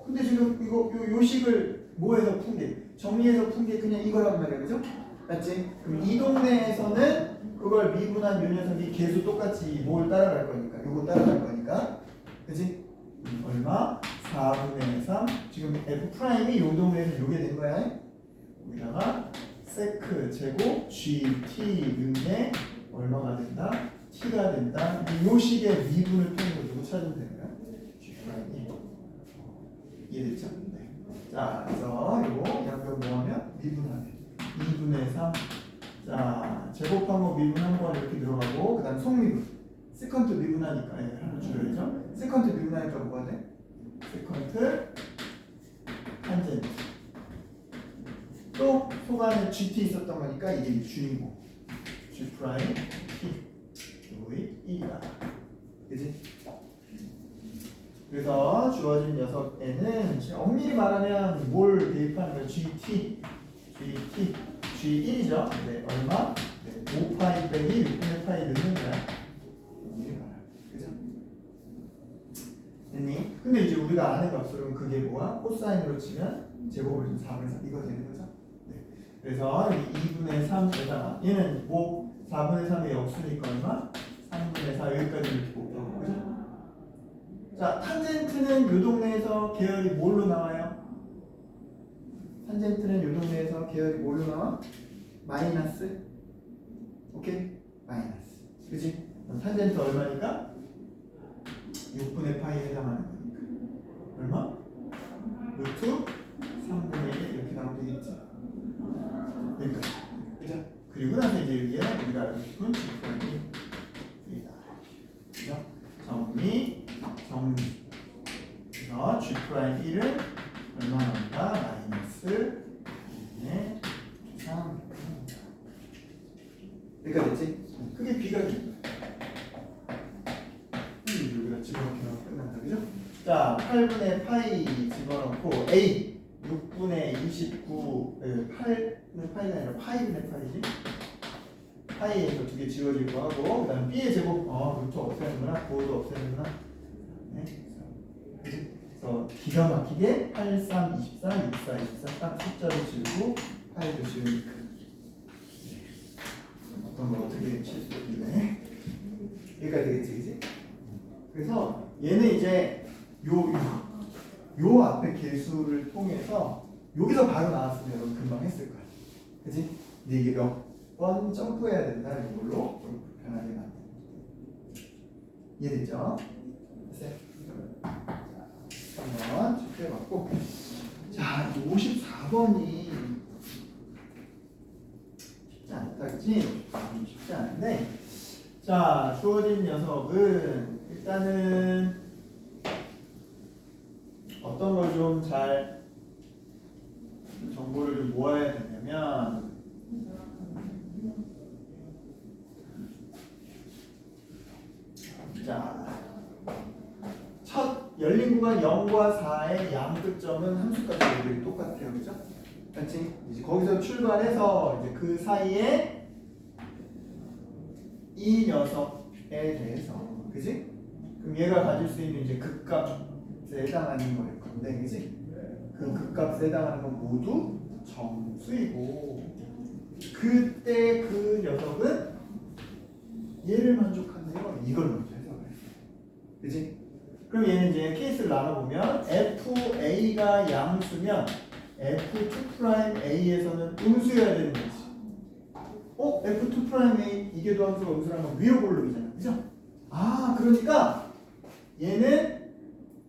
근데 지금 이거 요식을 뭐해서 푼 게? 정리해서 푼 게 그냥 이거란 말이야, 그죠? 맞지? 그럼 이 동네에서는 그걸 미분한 요 녀석이 계속 똑같이 뭘 따라갈 거니까, 요거 따라갈 거니까, 그지? 얼마? 4분의 3. 지금 f 프라임이 요 동네에서 요게 된 거야. 여기다가 세크 제곱 gt 는게 얼마가 된다? t가 된다. 요 식의 미분을 통해서 누구 찾으면 되는 거야? g 프라임이. 이해됐죠? 네. 자, 그래서 요거 양변 뭐하면 미분하면 2분의 3. 자, 제곱한 거 미분한 거 이렇게 들어가고, 그 다음 속미분. 세컨트 미분하니까 하나 줄여야죠. 세컨트 미분하니까 뭐가 돼? 세컨트 탄젠트. 또 속안에 GT 있었던 거니까 이게 주인공. G 프라임 T. 요거의 1이다. 그지? 그래서 주어진 녀석에는 엄밀히 말하면 뭘 대입하는 거야? GT, G1이죠. 네, 얼마? 네, 5파이 빼기 6분의 파이 넣는 거야. 엄밀히 말하면. 그죠? 됐니? 근데 이제 우리가 아는 값으로는 그게 뭐야? 코사인으로 치면 제곱을 좀 4분의 3 이거 되는 거죠? 네. 그래서 여기 2분의 3에다가 얘는 뭐 4분의 3이 없으니까 얼마? 3분의 4 여기까지 이렇게 곱하고 그죠? 자, 탄젠트는 요 동네에서 계열이 뭘로 나와요? 탄젠트는 요 동네에서 계열이 뭘로 나와? 마이너스. 오케이? 마이너스. 그치? 그럼 탄젠트 얼마니까? 6분의 파이에 해당하는 거니까. 얼마? 루트 3분의 1 이렇게 나오면 되겠지? 여기까지. 그죠? 그리고 나서 이제 여기에 우리가 알고 싶은 G프라임이 여기다. 그죠? 정리. 그래서 G 프라임 1은 얼마 나온다? 마이너스 2분의 3. 여기가 됐지? 그게 B가 된 거야. 여기다 집어넣기만 끝난다, 그죠? 자, 8분의 파이 집어넣고 A 6분의 29 8분의 파이가 아니라 파이분의 파이지? 파이에서 두 개 지워지고 하고, 그 다음 B의 제곱 루트 없애는구나, 보호도 없애는구나. 네. 그래서 기가 막히게 8, 3, 24, 64, 24 딱 숫자를 지우고 파일도 지우니까 어떤 거 어떻게 칠 수 있네. 여기가 되겠지, 그지? 그래서 얘는 이제 요 앞에 개수를 통해서 여기서 바로 나왔으면 여러분 금방 했을 거야, 그지? 근데 이게 몇 번 점프해야 된다, 이걸로 좀 불편하게 만든. 이해됐죠? 됐어요? 한번 체크해봤고, 자, 54번이 쉽지 않다, 그치? 쉽지 않은데, 자, 주어진 녀석은 일단은 어떤 걸 좀 잘 정보를 좀 모아야 되냐면, 자, 첫 열린 구간 0과 4의 양끝점은 함수값이 레벨이 똑같아요, 그죠? 맞지? 이제 거기서 출발해서 이제 그 사이에 이 녀석에 대해서, 그지? 그럼 얘가 가질 수 있는 이제 극값에 해당하는 거일 건데, 그지? 그 극값에 해당하는 건 모두 정수이고, 그때 그 녀석은 얘를 만족한대요. 이걸 먼저 해석을 했어요. 그지? 그럼 얘는 이제 케이스를 나눠보면 FA가 양수면 F2'A에서는 음수여야 되는 거지. F2 프라임에 이게 도함수가 음수라면 위로 볼록이잖아, 그죠? 아, 그러니까 얘는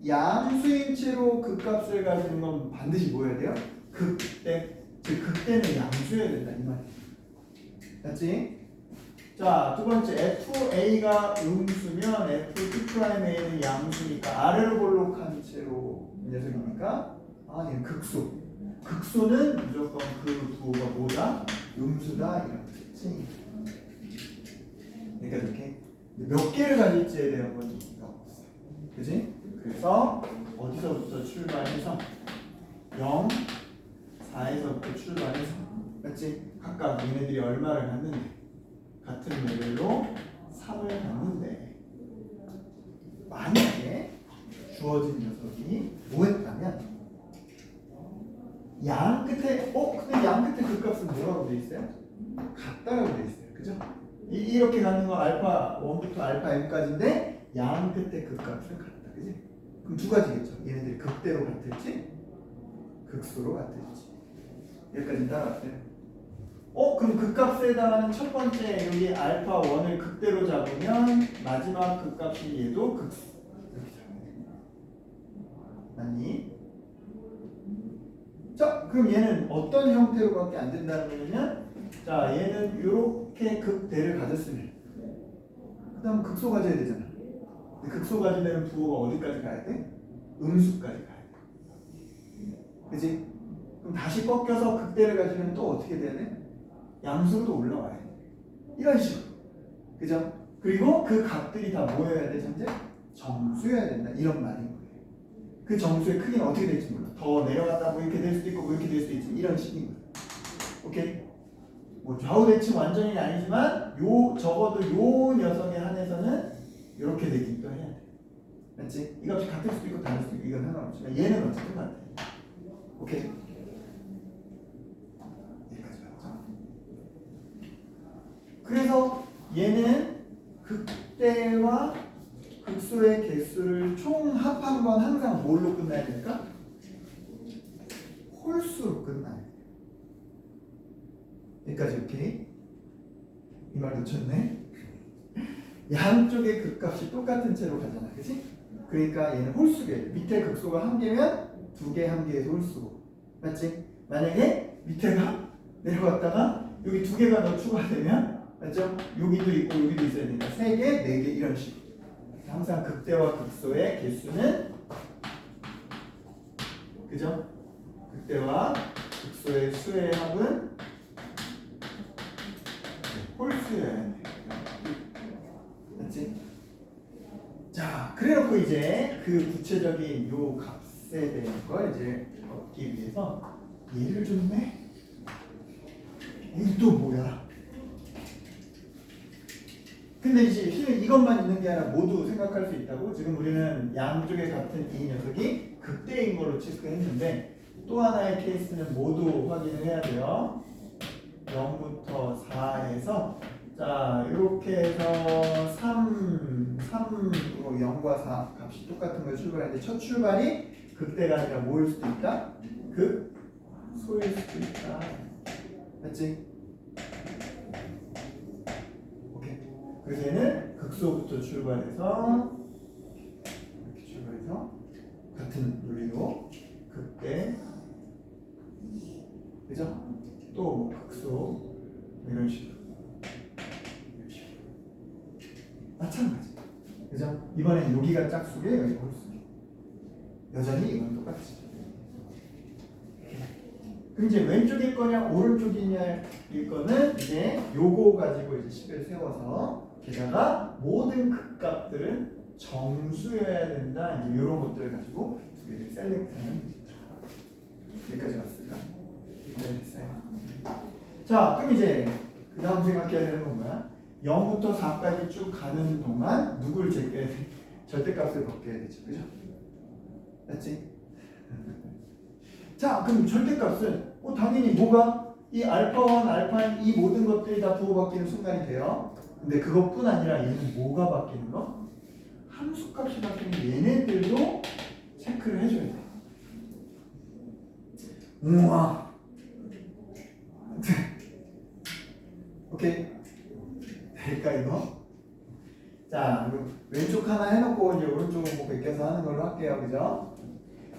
양수인 채로 극값을 가지는 건 반드시 뭐 해야 돼요? 극대, 즉 극대는 양수여야 된다 이 말이야. 맞지? 자, 두 번째 FA가 음수면 F2 프라임A는 양수니까 아래로 볼록한 채로 이 녀석이니까 아, 얘는 극소. 극소는 무조건 그 부호가 뭐다? 음수다 이런 뜻이지. 그러니까 이렇게 몇 개를 가질지에 대한 건 얘기가 없어. 그지? 그래서 어디서부터 출발해서 0, 4에서부터 출발해서 맞지? 각각 얘네들이 얼마를 갖는데 같은 레벨로 3을 갖는데 만약에 주어진 녀석이 뭐 했다면 양 끝에 근데 양 끝에 그 값은 뭐라고 돼 있어요? 같다라고 돼 있어요. 그죠? 이렇게 가는 거 알파 1부터 알파 m까지인데 양 끝에 그 값은 같다. 그지? 그럼 두 가지겠죠. 얘네들이 극대로 같을지 극소로 같을지. 여기까지 따라왔어요. 그럼 그 값에 해당하는 첫 번째 여기 알파 1을 극대로 잡으면 마지막 그 값이 얘도 극소. 이렇게 잡아야 됩니다. 맞니? 자, 그럼 얘는 어떤 형태로밖에 안 된다는 거냐면 자, 얘는 이렇게 극대를 가졌으면 그 다음 극소 가져야 되잖아. 근데 극소 가지려면 부호가 어디까지 가야 돼? 음수까지 가야 돼. 그치? 그럼 다시 꺾여서 극대를 가지려면 또 어떻게 돼야 돼? 양수로도 올라와야 돼. 이런 식으로. 그죠? 그리고 그 값들이 다 뭐여야 돼, 현재? 정수여야 된다. 이런 말인 거예요. 그 정수의 크기는 어떻게 될지 몰라. 더 내려갔다 뭐 이렇게 될 수도 있고 뭐 이렇게 될 수도 있지. 이런 식인 거예요. 오케이? 뭐 좌우 대칭 완전히 아니지만 적어도 요 녀석에 한해서는 이렇게 되긴 또 해야 돼. 맞지? 이 값이 같을 수도 있고 다를 수도 있고 이건 상관없지만 얘는 어쨌든 같아. 오케이? 여기까지 가자. 그래서 얘는 극대와 극소의 개수를 총 합한 건 항상 뭘로 끝나야 될까? 홀수로 끝나야 돼. 여기까지 오케이? 이 말 놓쳤네? 양쪽의 극값이 똑같은 채로 가잖아, 그치? 그러니까 얘는 홀수게. 밑에 극소가 한 개면 두 개 한 개에서 홀수고, 맞지? 만약에 밑에가 내려갔다가 여기 두 개가 더 추가되면, 맞죠? 여기도 있고 여기도 있어야 되니까 세 개, 네 개 이런 식으로. 항상 극대와 극소의 개수는, 그죠? 극대와 극소의 수의 합은 홀수여야 돼. 맞지? 자, 그래놓고 이제 그 구체적인 요 값에 대한 걸 이제 얻기 위해서 예를 좀 내. 이게 또 뭐야? 근데 이제 이것만 있는 게 아니라 모두 생각할 수 있다고. 지금 우리는 양쪽에 같은 이 녀석이 극대인 걸로 체크했는데 또 하나의 케이스는 모두 확인을 해야 돼요. 0부터 4에서 자 이렇게 해서 3, 3으로 0과 4 값이 똑같은 걸 출발했는데 첫 출발이 극대가 아니라 뭐일 수도 있다? 극소일 수도 있다. 맞지? 오케이. 그래서 얘는 극소부터 출발해서 이렇게 출발해서 같은 논리로 극대, 그죠? 또 극소 이런 식으로 마찬가지. 그죠? 이번엔 여기가 짝수게 여기 홀수게. 여전히 이건 똑같지. 그럼 이제 왼쪽일 거냐 오른쪽이냐일 거는 이제 요거 가지고 이제 식을 세워서 게다가 모든 극값들은 정수여야 된다. 이제 이런 것들을 가지고 두 개를 셀렉트하는. 여기까지 왔을까? 네, 됐어요. 자, 그럼 이제 그 다음 생각해야 되는 건 뭐야? 0부터 4까지 쭉 가는 동안 누굴 제껴야 돼? 절대값을 벗겨야 되죠. 그죠? 맞지? 자, 그럼 절대값은 당연히 뭐가? 이 알파1, 알파2 이 모든 것들이 다 부호 바뀌는 순간이 돼요. 근데 그것뿐 아니라 얘는 뭐가 바뀌는 거? 함수값이 바뀌는 얘네들도 체크를 해줘야 돼. 우와. 오케이. 이제 오른쪽은 뭐 베껴서 하는 걸로 할게요. 그죠?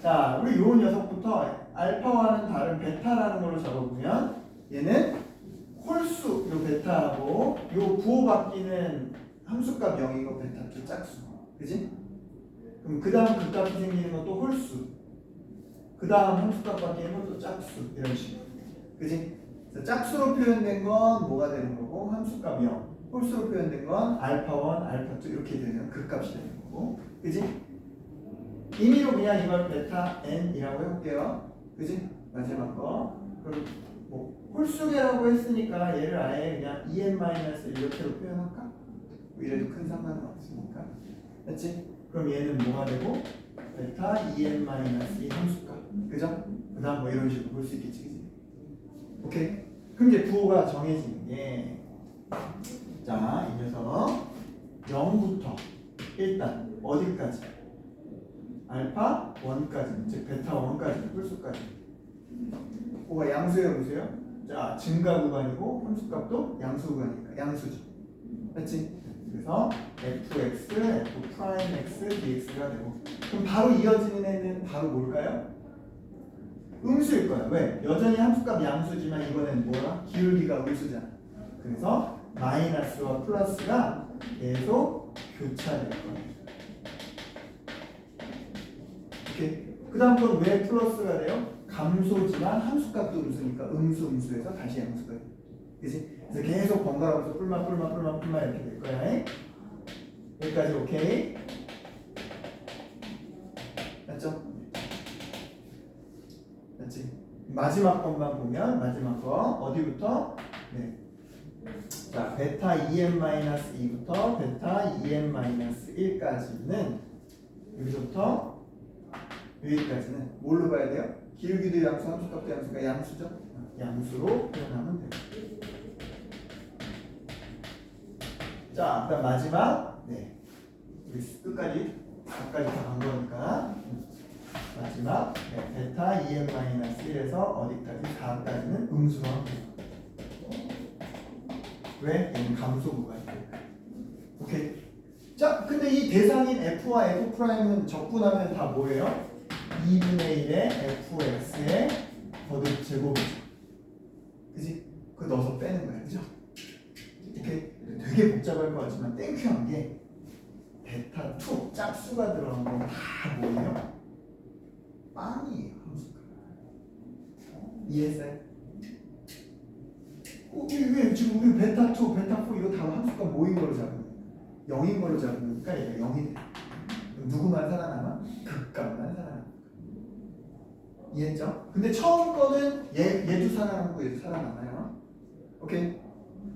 자, 우리 요 녀석부터 알파와는 다른 베타라는 걸로 적어보면 얘는 홀수, 요 베타하고 요 부호 바뀌는 함수값 0이고 베타2 짝수. 그지? 그럼 그 다음 그 값이 생기는 것도 홀수. 그 다음 함수값 바뀌는 것도 짝수. 이런 식으로. 그지? 그래서 짝수로 표현된 건 뭐가 되는 거고 함수값 0. 홀수로 표현된 건 알파1, 알파2 이렇게 되는 그 값이 되는 거고. 그지? 임의로 그냥 이걸 베타 n이라고 해볼게요. 그지? 마지막 거. 그럼 뭐 홀수계라고 했으니까 얘를 아예 그냥 en-1 이렇게로 표현할까? 뭐 이래도 큰 상관은 없으니까. 됐지? 그럼 얘는 뭐가 되고? 베타 en-2 함수값. 그죠? 그 다음 뭐 이런 식으로 볼 수 있겠지. 그지? 오케이? 그럼 이제 부호가 정해지는 게 자, 이 녀석 0부터 일단 어디까지? 알파 1까지, 즉 베타 1까지, 홀수까지. 뭐가 양수예요, 음수예요? 자, 증가 구간이고 함수값도 양수 구간이니까 양수죠. 맞지? 그래서 fx, f'x, dx가 되고 그럼 바로 이어지는 애는 바로 뭘까요? 음수일 거야. 왜? 여전히 함수값 양수지만 이번엔 뭐야? 기울기가 음수잖아. 그래서 마이너스와 플러스가 계속 교차될 거예요. 오케이. 그 다음 건 왜 플러스가 돼요? 감소지만 함수값도 음수니까 음수에서 다시 양수가 돼요. 그치? 그래서 계속 번갈아가면서 뿔마 이렇게 될 거야. 여기까지 오케이? 맞죠? 맞지? 마지막 것만 보면 마지막 거 어디부터? 네. 자, 베타 en-2부터 베타 en-1까지는 여기서부터 여기까지는 뭘로 봐야 돼요? 기울기도 양수, 함수값도 양수가 양수죠? 양수로 표현하면 돼요. 자, 그다음 마지막 네, 우리 끝까지 다 간 거니까 마지막 네, 베타 en-1에서 어디까지? 4까지는 음수로 하면 돼요. 왜? 얘는 감소 구간이니까. 오케이. 자, 근데 이 대상인 f와 f'은 적분하면 다 뭐예요? 2분의 1의 fx의 거듭 제곱이죠. 그지? 그거 넣어서 빼는 거야. 그죠? 이렇게 되게 복잡할 것 같지만 땡큐한 게 베타2 짝수가 들어간 건 다 뭐예요? 빵이에요. 함수가. 이해했어요? 왜 지금 우리 베타2, 베타4 이거 다 함수가 뭐인 걸로 잡으니까 0인 걸로 잡으니까 얘가 0이 돼. 누구만 살아남아? 극값만 살아남아. 이해했죠? 근데 처음 거는 얘도 살아남고 얘도 살아남아요. 오케이?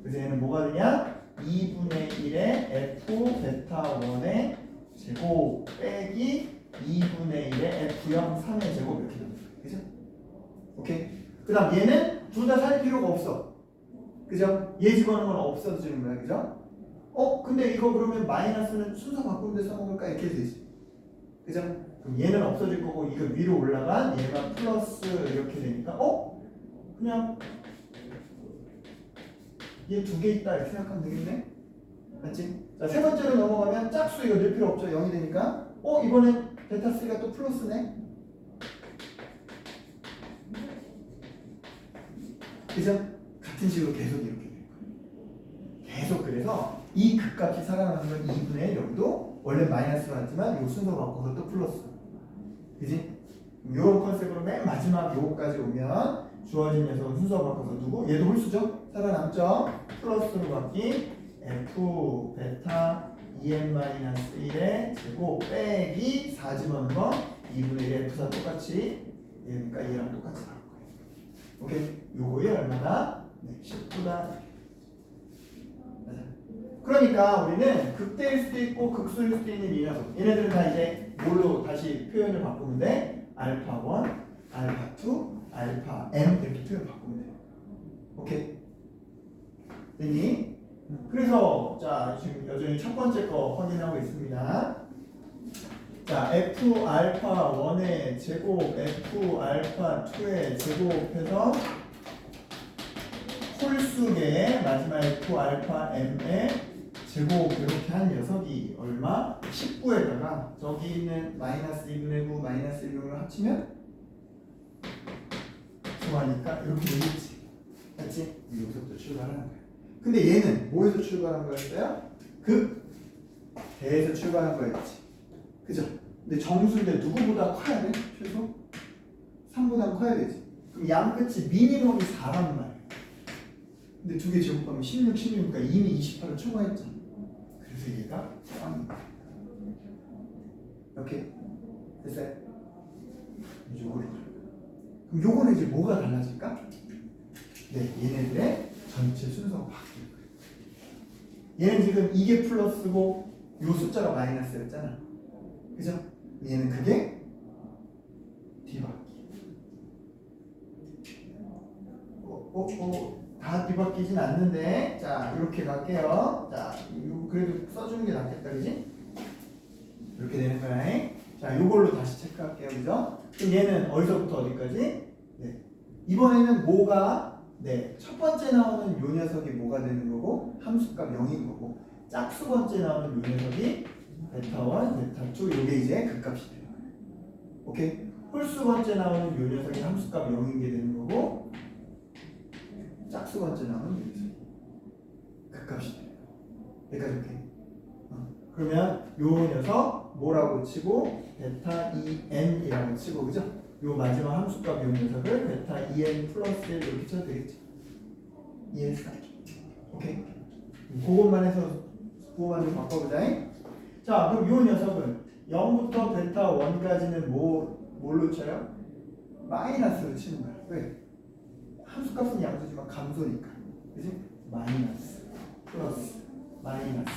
그래서 얘는 뭐가 되냐? 2분의 1의 f 베타 1의 제곱 빼기 2분의 1의 f0 3의 제곱 이렇게 됩니다. 그죠? 오케이? 그 다음 얘는 둘 다 살 필요가 없어. 그죠? 얘 집어넣는 건 없어지는 거야. 그죠? 근데 이거 그러면 마이너스는 순서 바꾸는 데 써먹을까? 이렇게 되지. 그죠? 그럼 얘는 없어질 거고 이거 위로 올라간 얘가 플러스 이렇게 되니까 그냥 얘 두 개 있다 이렇게 생각하면 되겠네? 맞지? 자, 세 번째로 넘어가면 짝수 이거 늘 필요 없죠. 0이 되니까 이번엔 베타3가 또 플러스네? 그죠? 같은 식으로 계속 이렇게 될 거예요. 계속 그래서 이 극값이 살아나는 건 2분의 1 여기도 원래 마이너스로 왔지만 요 순서 바꿔서 또 플러스. 그지? 요런 컨셉으로 맨 마지막 요거까지 오면 주어진 녀석은 순서 바꿔서 누구? 얘도 홀수죠? 살아남죠? 플러스로 바뀐 f 베타 en-1의 제곱 빼기 4 집어넣은 거 2분의 1의 f4 똑같이 얘니까 얘랑 똑같이 나올 거예요. 오케이? 요거에 얼마나? 네, 10보다 그러니까 우리는 극대일 수도 있고 극소일 수도 있는 이 녀석 얘네들은 다 이제 뭘로 다시 표현을 바꾸면 돼? 알파1, 알파2, 알파-m 이렇게 표현 바꾸면 돼요. 오케이? 됐니? 그래서 자 지금 여전히 첫 번째 거 확인하고 있습니다. 자 f 알파 1의 제곱 f 알파 2의 제곱해서 홀수의 마지막 f 알파 m의 제곱 이렇게 한 녀석이 얼마? 19에다가 저기 있는 마이너스 2분의 9 마이너스 1분을 합치면 좋아하니까 이렇게 되겠지. 맞지? 여기서부터 출발하는 거야. 근데 얘는 뭐에서 출발한 거였어요? 대에서 출발한 거였지. 그죠? 근데 정수인데 누구보다 커야 돼? 최소? 3보다 커야 되지. 그럼 양 끝이 미니멈이 4란 말이야. 근데 두 개 제곱하면 16, 16이니까 이미 28을 초과했잖아. 그래서 얘가 3이야. 이렇게 됐어요? 요거를. 그럼 요거는 이제 뭐가 달라질까? 네, 얘네들의 전체 순서가 바뀌는 거예요. 얘는 지금 이게 플러스고 요 숫자가 마이너스였잖아. 그죠? 얘는 그게 뒤바뀌. 다 뒤바뀌진 않는데, 자 이렇게 갈게요. 자, 그래도 써주는 게 낫겠다, 그지? 이렇게 되는 거야. 자, 요걸로 다시 체크할게요, 그죠? 그럼 얘는 어디서부터 어디까지? 네, 이번에는 뭐가 첫 번째 나오는 요 녀석이 뭐가 되는 거고 함수값 0인 거고 짝수 번째 나오는 요 녀석이 베타1, 베타2 요게 이제 극값이 되는 거예요. 오케이? 홀수 번째 나오는 요 녀석이 함수값 0인 게 되는 거고 짝수 번째 나오는 요 녀석이 극값이 되는 거예요. 여기까지 오케이? 그러면 요 녀석 뭐라고 치고 베타 2n이라고 치고 그죠? 요 마지막 함수값 요 녀석을 베타 2n 플러스 1 이렇게 쳐도 되겠죠? 이해했어? 오케이? 그것만 해서 바꿔보자. 자, 그럼 요 녀석은 0부터 베타 1까지는 뭘로 쳐요? 마이너스로 치는 거야. 왜? 함수값은 양수지만 감소니까. 그지? 마이너스 플러스 마이너스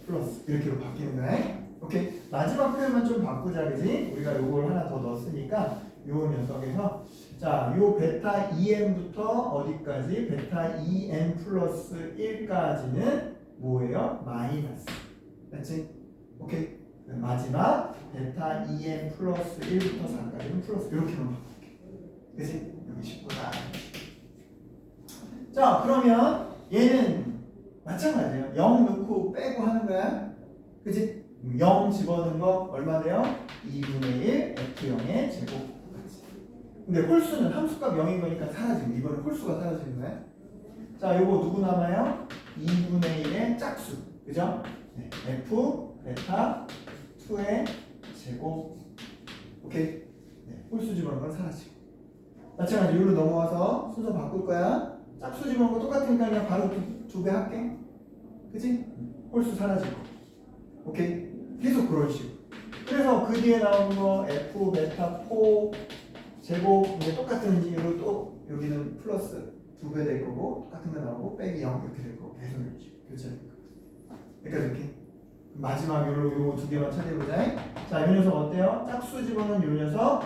플러스 이렇게로 바뀌는 거야. 오케이? 마지막 표현만 좀 바꾸자, 그지? 우리가 요걸 하나 더 넣었으니까 요 녀석에서 자, 요 베타 2n부터 어디까지? 베타 2n 플러스 1까지는 뭐예요? 마이너스. 맞지? 오케이? 마지막 베타 2n 플러스 1부터 4까지는 플러스. 이렇게만 바꿀게. 그지? 여기 19다. 자, 그러면 얘는 마찬가지예요. 0 넣고 빼고 하는 거야. 그지? 0 집어넣은 거 얼마 돼요? 2분의 1 F0의 제곱. 근데 홀수는 함수값 0인 거니까 사라지고 이번에 홀수가 사라지는 거야. 자, 요거 누구 남아요? 2분의 1의 짝수. 그죠? 네, F 베타 2의 제곱. 오케이? 네, 홀수 집어넣은 건 사라지고. 마찬가지로 여기로 넘어와서 순서 바꿀 거야. 짝수 집어넣은 거 똑같으니까 그냥 바로 두 배 할게. 그치? 홀수 사라지고. 오케이? 계속 그런 식으로. 그래서 그 뒤에 나오는 거 F 베타 4 제곱 이제 똑같은 이유로 또 여기는 플러스 2배 될 거고 똑같은 거 나오고 빼기 0 이렇게 될 거고 계속 교체될 거. 그러니까 이렇게 마지막 요 두 개만 찾아보자. 자, 이 녀석 어때요? 짝수 집어넣은 요 녀석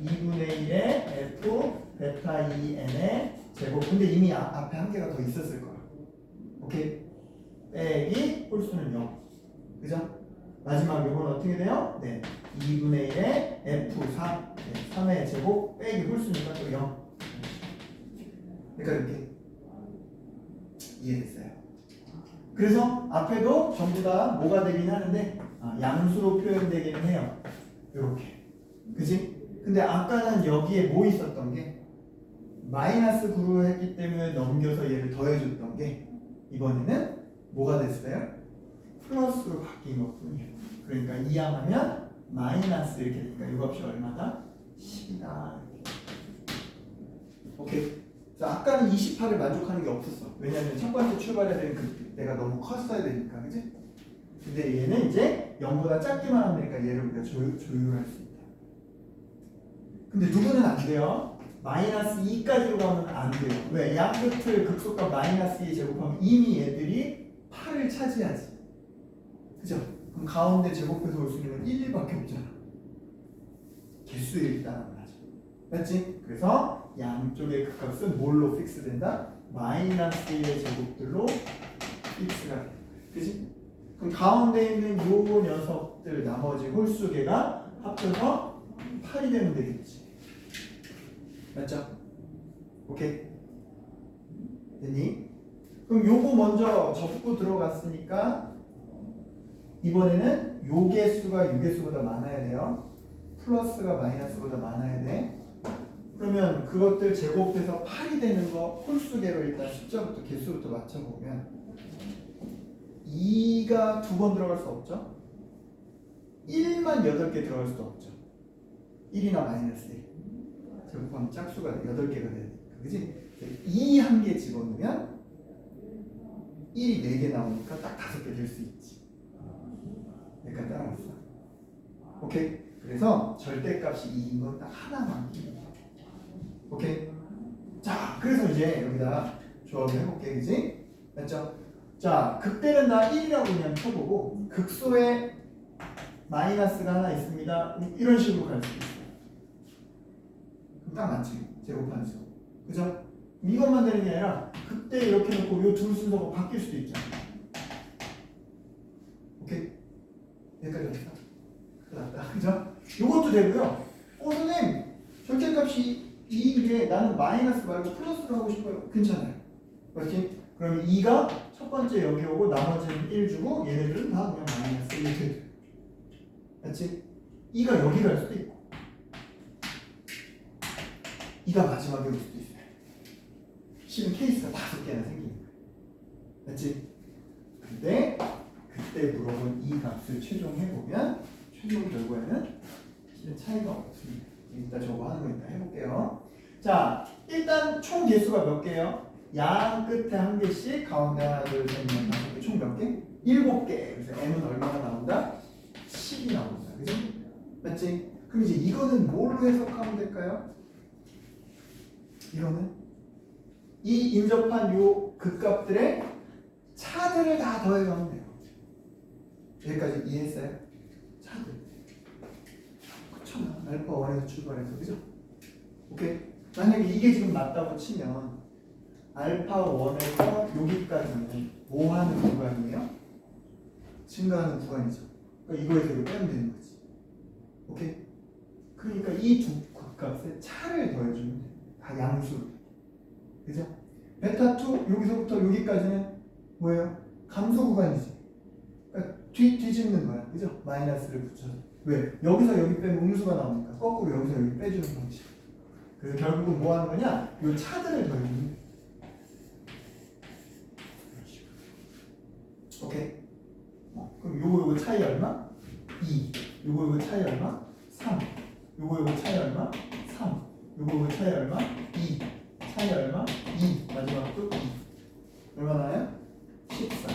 2분의 1의 F 베타 2n의 제곱. 근데 이미 앞에 한 개가 더 있었을 거야. 오케이? 빼기 홀수는 0. 그죠? 마지막 요건 어떻게 돼요? 네, 2분의 1의 F4 네, 3의 제곱 빼기 홀수니까 또 0. 그러니까 이렇게 이해됐어요? 그래서 앞에도 전부 다 뭐가 되긴 하는데 양수로 표현되기는 해요. 이렇게. 그지? 근데 아까는 여기에 뭐 있었던 게 마이너스 9로 했기 때문에 넘겨서 얘를 더해줬던 게 이번에는 뭐가 됐어요? 플러스로 바뀐 것 뿐이에요. 그러니까 이항하면 마이너스 이렇게 되니까 이 값이 얼마다? 10이다. 오케이. 자, 아까는 28을 만족하는 게 없었어. 왜냐면 첫 번째 출발해야 되는 그때가 너무 컸어야 되니까, 그지? 근데 얘는 이제 0보다 작기만 하면 되니까 얘를 우리가 조율할 수 있다. 근데 누구는 안 돼요? 마이너스 2까지로 가면 안 돼요. 왜? 양 끝을 극소값 마이너스 2 제곱하면 이미 얘들이 8을 차지하지. 그죠? 그럼 가운데 제곱해서 올 수 있는 건 1, 1밖에 없잖아. 개수에 따라만 하죠. 맞지? 그래서 양쪽의 극값은 뭘로 픽스된다? 마이너스 1의 제곱들로 픽스가 돼. 그지? 그럼 가운데 있는 요 녀석들 나머지 홀수 개가 합쳐서 8이 되면 되겠지. 맞죠? 오케이? 됐니? 그럼 요거 먼저 접고 들어갔으니까 이번에는 요 개수가 요 개수보다 많아야 돼요. 플러스가 마이너스보다 많아야 돼. 그러면 그것들 제곱해서 8이 되는 거 홀수계로 일단 숫자부터 개수부터 맞춰보면 2가 두 번 들어갈 수 없죠. 1만 8개 들어갈 수도 없죠. 1이나 마이너스 1. 제곱하면 짝수가 8개가 돼야 되니까. 그지? 2 한 개 집어넣으면 1이 4개 나오니까 딱 5개 될 수 있지. 여기까지 따라갔어. 오케이? 그래서 절대값이 2인 건 딱 하나만. 오케이? 자, 그래서 이제 여기다 조합을 해볼게. 그지? 맞죠? 자, 극대는 나 1이라고 그냥 쳐보고 극소에 마이너스가 하나 있습니다. 이런 식으로 갈 수 있어요. 그럼 딱 맞지? 제곱하는 수. 그죠? 이것만 되는 게 아니라 극대 이렇게 놓고 요 둘 순서가 바뀔 수도 있잖아. 오케이? 여기까지 왔어? 끝났다. 그죠? 요것도 되고요. 선생님, 절대값이 2인데 나는 마이너스 말고 플러스로 하고 싶어요. 괜찮아요. 그렇지? 그러면 2가 첫 번째 여기 오고 나머지는 1 주고 얘네들은 다 그냥 마이너스 이렇게 돼. 맞지? 2가 여기 갈 수도 있고 2가 마지막에 올 수도 있어요. 실은 케이스가 5개나 생기는 거예요. 맞지? 근데 그때 물어본 이 값을 최종해보면 최종 결과에는 실은 차이가 없습니다. 이따 저거 하는 거 이따 해볼게요. 자, 일단 총 개수가 몇 개예요? 양 끝에 한 개씩, 가운데 하나, 둘, 셋, 넷, 다섯 개, 총 몇 개? 7개. 그래서 n은 얼마나 나온다? 10이 나온다. 그죠? 맞지? 그럼 이제 이거는 뭘로 해석하면 될까요? 이거는 이 인접한 요 극값들의 차들을 다 더해가면 돼요. 여기까지 이해했어요? 차들. 그쵸? 알파 1에서 출발해서, 그죠? 오케이? 만약에 이게 지금 맞다고 치면 알파 1에서 여기까지는 뭐 하는 구간이에요? 증가하는 구간이죠. 그러니까 이거에서 이거 빼면 되는 거지. 오케이? 그러니까 이 두 극값에 차를 더해주면 돼. 다 양수. 그죠? 베타 2 여기서부터 여기까지는 뭐예요? 감소 구간이지. 그러니까 뒤집는 거야. 그죠? 마이너스를 붙여서. 왜? 여기서 여기 빼면 음수가 나오니까 거꾸로 여기서 여기 빼주는 거지. 그래서 결국은 뭐 하는 거냐? 이 차들을 더해주는 거야. 오케이? 그럼 요거 차이 얼마? 2. 요거 차이 얼마? 3. 요거 차이 얼마? 3. 요거 차이 얼마? 2. 차이 얼마? 2. 마지막도 2. 얼마 나요? 14.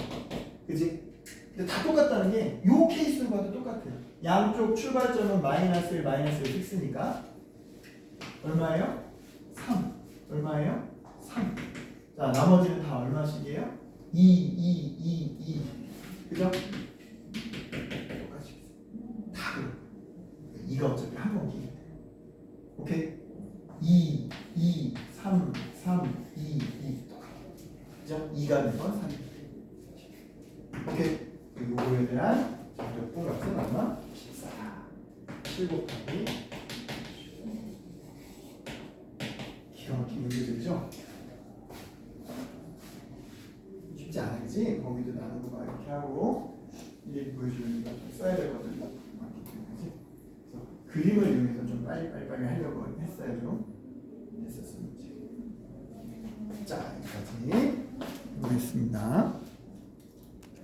그지? 근데 다 똑같다는 게 요 케이스로 봐도 똑같아요. 양쪽 출발점은 마이너스 1, 마이너스 1 픽스니까 얼마예요? 3. 얼마예요? 3. 자, 나머지는 다 얼마씩이에요? 2. 그죠? 똑같이 다 그래. 이가 어차피 한 번 기회. 오케이? 2, 3, 2 똑같아. 그죠? 2가 된 건 3. 오케이? 요거에 대한 정적분 값은 얼마? 14. 7 곱하기 기가 막힌 문제들이죠? 쉽지 않아야지. 거기도 나누고 막 이렇게 하고 이게 보여주는 거 써야 되거든요. 그래서 그림을 이용해서 좀 빨리 하려고 했어요. 좀 했었습니다. 자, 여기까지 보겠습니다.